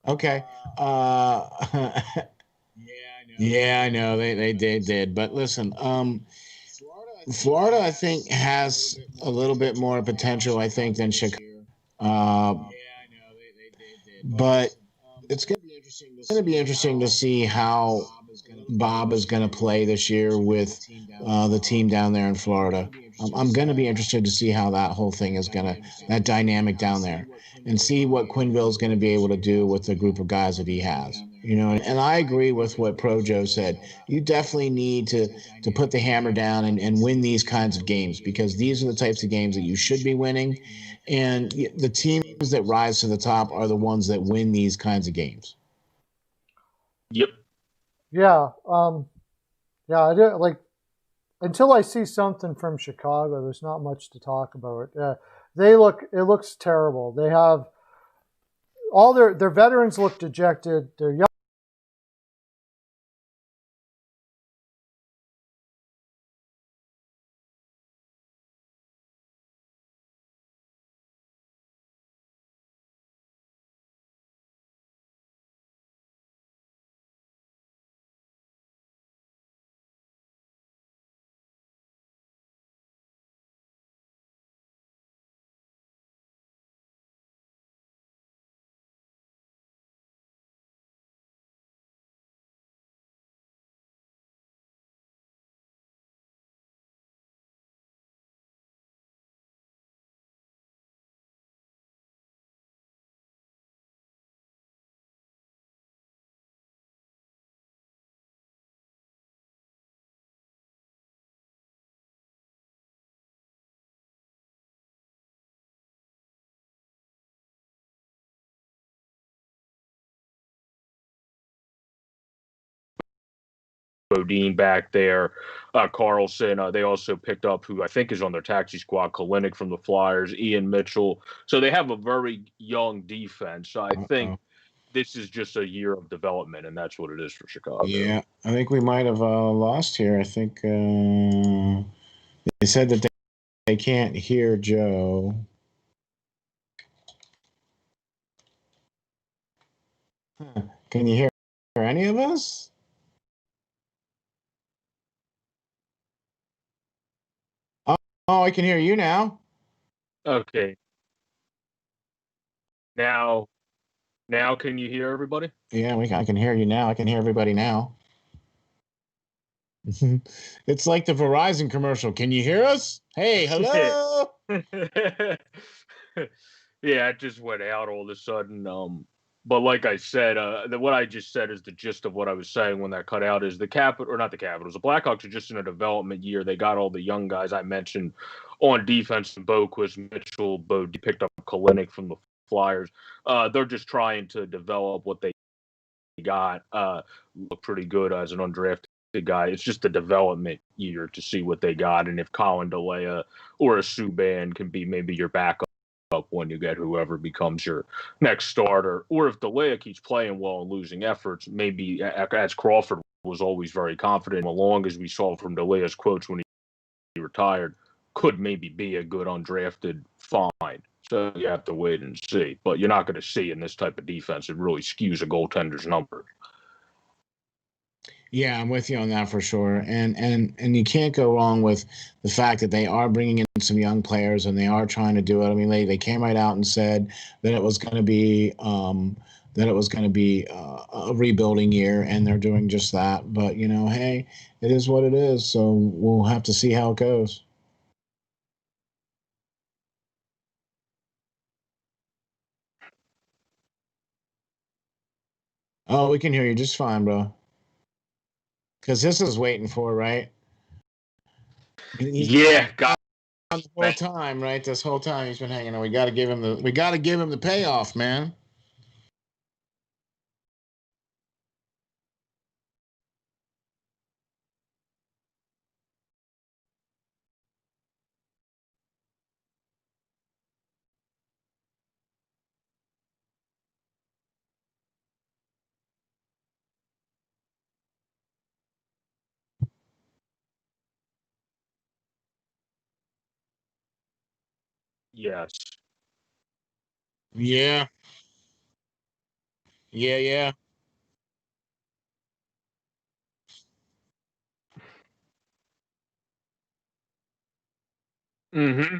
Okay. Yeah, I know they did, but listen, Florida I think has a little bit more potential I think than Chicago. But it's going to be interesting to see how Bob is going to play this year with the team down there in Florida. I'm going to be interested to see how that whole thing is that dynamic down there, and see what Quenneville is going to be able to do with the group of guys that he has. And I agree with what Pro Joe said. You definitely need to put the hammer down and win these kinds of games, because these are the types of games that you should be winning. And the teams that rise to the top are the ones that win these kinds of games. Yep. Yeah. Yeah. I do, until I see something from Chicago, there's not much to talk about. It looks terrible. They have all their veterans look dejected. Their young Bodine back there, Carlson. They also picked up who I think is on their taxi squad, Kalinick from the Flyers, Ian Mitchell. So they have a very young defense. So I think this is just a year of development, and that's what it is for Chicago. Yeah, I think we might have lost here. I think they said that they can't hear Joe. Can you hear any of us? Oh, I can hear you now. Okay. Now can you hear everybody? Yeah, I can hear you now. I can hear everybody now. It's like the Verizon commercial. Can you hear us? Hey, hello. Yeah, it just went out all of a sudden. But like I said, what I just said is the gist of what I was saying when that cut out. Is the not the Capitals. The Blackhawks are just in a development year. They got all the young guys I mentioned on defense, and Boquist, Mitchell, Bodie picked up Kalinick from the Flyers. They're just trying to develop what they got. Look pretty good as an undrafted guy. It's just a development year to see what they got, and if Colin DeLea or a Subban can be maybe your backup when you get whoever becomes your next starter, or if DeLea keeps playing well and losing efforts, maybe as Crawford was always very confident, along as we saw from DeLea's quotes when he retired, could maybe be a good undrafted find. So you have to wait and see. But you're not going to see in this type of defense. It really skews a goaltender's number. Yeah, I'm with you on that for sure. And you can't go wrong with the fact that they are bringing in some young players and they are trying to do it. I mean, they came right out and said that it was going to be a rebuilding year, and they're doing just that. But hey, it is what it is. So we'll have to see how it goes. Oh, we can hear you just fine, bro. Because this is waiting for, right? He's Yeah, got on the whole time, right? This whole time he's been hanging on. We got to give him the payoff, man. yes. Yeah, yeah. Mm-hmm.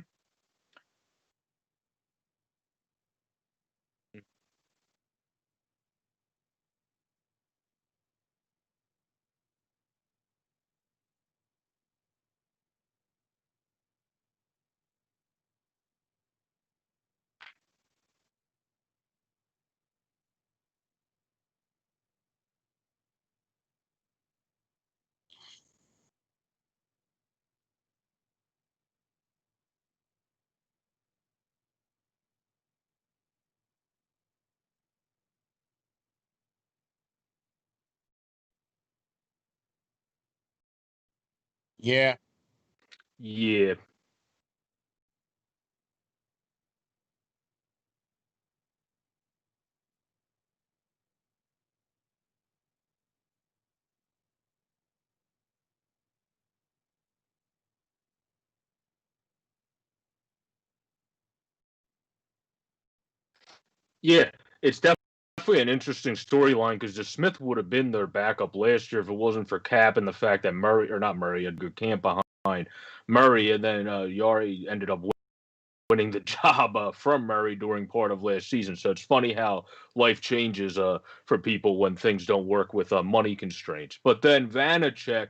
Yeah. Yeah. Yeah. It's definitely an interesting storyline because the Smith would have been their backup last year if it wasn't for Cap and the fact that Murray, or not Murray, had good camp behind Murray, and then Yari ended up winning the job from Murray during part of last season. So it's funny how life changes for people when things don't work with money constraints. But then Vanacek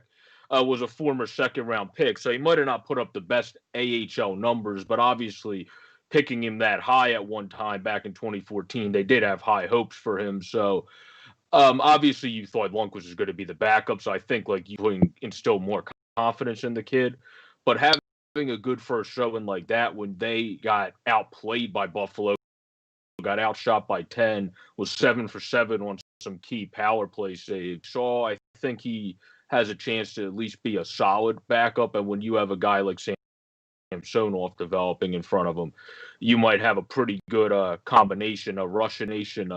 was a former second round pick, so he might have not put up the best AHL numbers, but obviously picking him that high at one time back in 2014, they did have high hopes for him. So obviously you thought Lundqvist was going to be the backup, so I think like you can instill more confidence in the kid. But having a good first showing like that when they got outplayed by Buffalo, got outshot by 10, was 7 for 7 on some key power play saves. So I think he has a chance to at least be a solid backup. And when you have a guy like Samsonov developing in front of him, you might have a pretty good combination, a Russian nation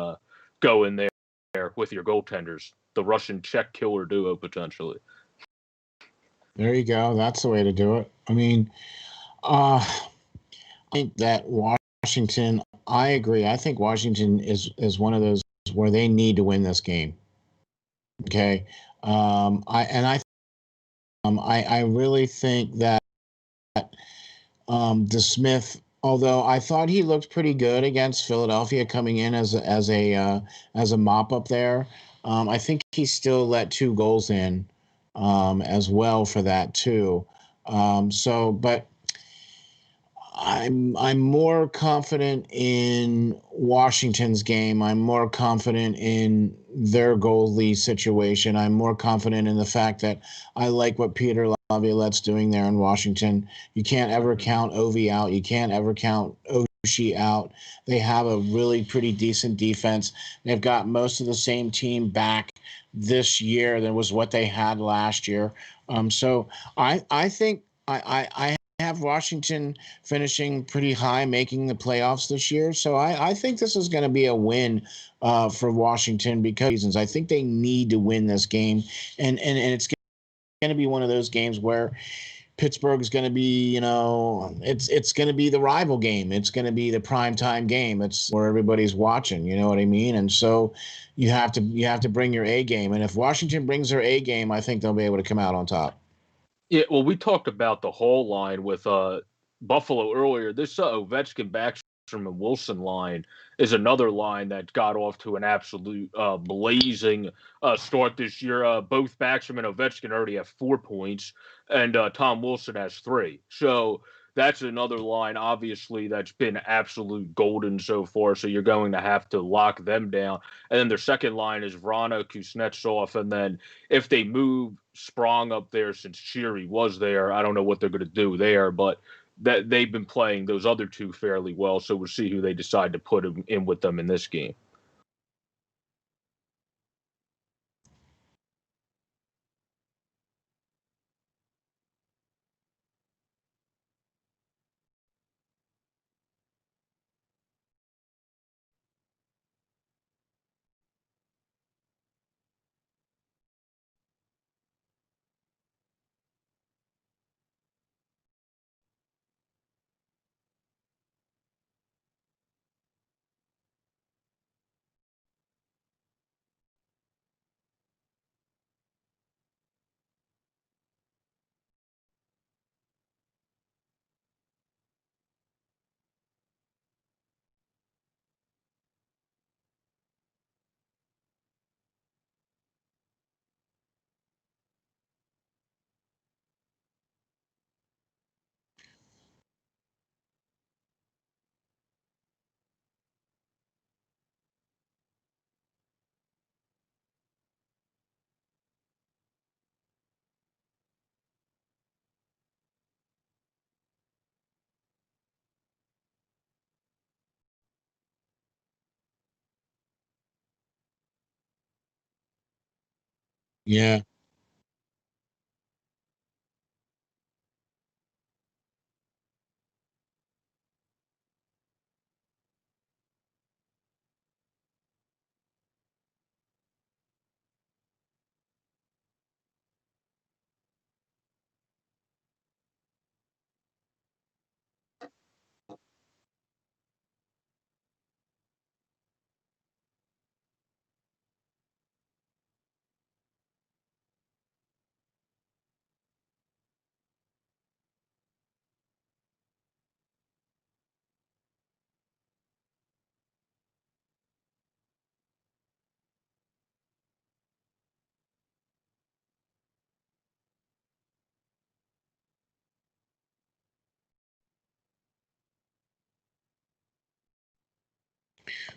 go in there with your goaltenders, the Russian Czech killer duo potentially. There you go. That's the way to do it. I mean, I think that Washington. I agree. I think Washington is one of those where they need to win this game. Okay. I really think that the Smith, although I thought he looked pretty good against Philadelphia coming in as a mop up there. I think he still let two goals in as well for that too. But I'm more confident in Washington's game. I'm more confident in their goalie situation. I'm more confident in the fact that I like what Peter Laviolette's doing there in Washington. You can't ever count Ovi out. You can't ever count Oshie out. They have a really pretty decent defense. They've got most of the same team back this year than was what they had last year. So I think I have Washington finishing pretty high, making the playoffs this year. So I think this is going to be a win for Washington because reasons. I think they need to win this game, and it's going to be one of those games where Pittsburgh is going to be, it's going to be the rival game. It's going to be the prime time game. It's where everybody's watching. You know what I mean? And so you have to bring your A game. And if Washington brings their A game, I think they'll be able to come out on top. Yeah, well, we talked about the whole line with Buffalo earlier. This Ovechkin, Backstrom, and Wilson line is another line that got off to an absolute blazing start this year. Both Backstrom and Ovechkin already have 4 points, and Tom Wilson has 3. So that's another line, obviously, that's been absolute golden so far. So you're going to have to lock them down. And then their second line is Vrana, Kuznetsov. And then if they move Sprong up there, since Sheary was there, I don't know what they're going to do there, but that they've been playing those other two fairly well. So we'll see who they decide to put in with them in this game. Yeah.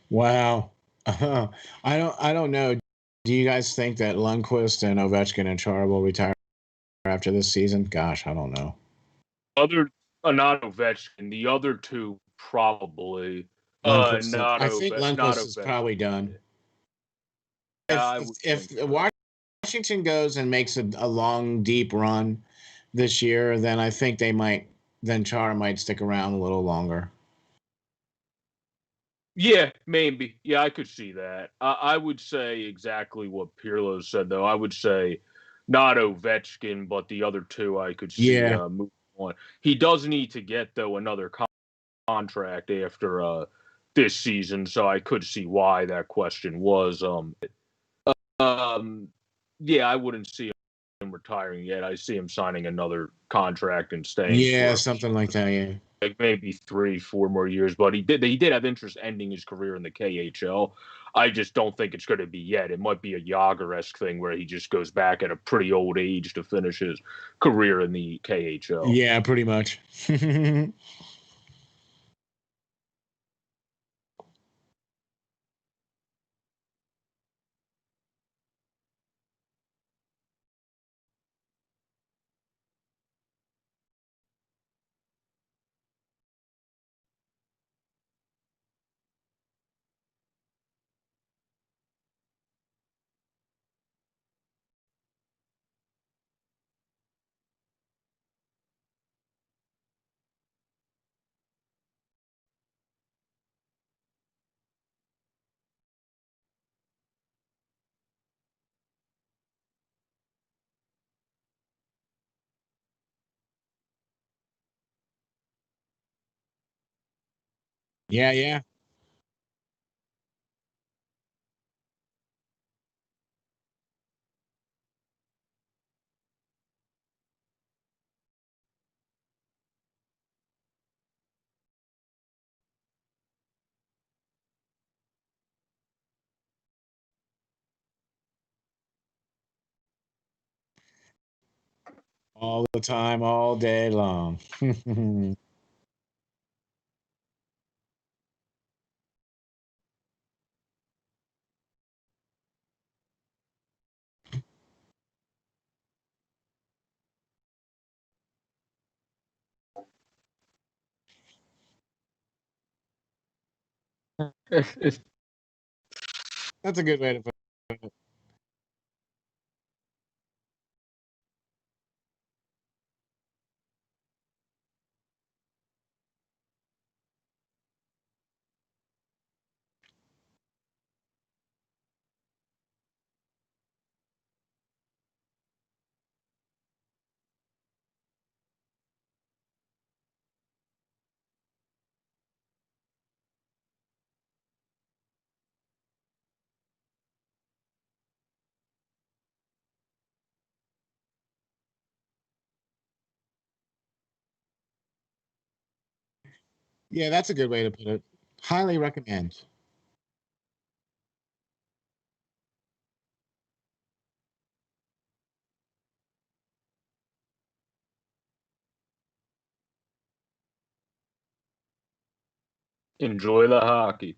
Wow. I don't know. Do you guys think that Lundqvist and Ovechkin and Chara will retire after this season? Gosh, I don't know. Other, not Ovechkin. The other two probably. Lundqvist. Not I think Not Lundqvist is probably Ovechkin. done. Yeah, If I if, would if think so. Washington goes and makes a long, deep run this year, then I think they might. Then Chara might stick around a little longer. Yeah, maybe. Yeah, I could see that. I would say exactly what Pearlo said, though. I would say not Ovechkin, but the other two I could see Yeah. moving on. He does need to get, though, another contract after this season, so I could see why that question was. Um, yeah, I wouldn't see him retiring yet. I see him signing another contract and staying Yeah, for something like that. Yeah. like maybe 3, 4 more years. But he did have interest ending his career in the KHL. I just don't think it's going to be yet. It might be a Yager-esque thing where he just goes back at a pretty old age to finish his career in the KHL. Yeah, pretty much. Yeah, yeah. All the time, all day long. That's a good way to put it. Yeah, that's a good way to put it. Highly recommend. Enjoy the hockey.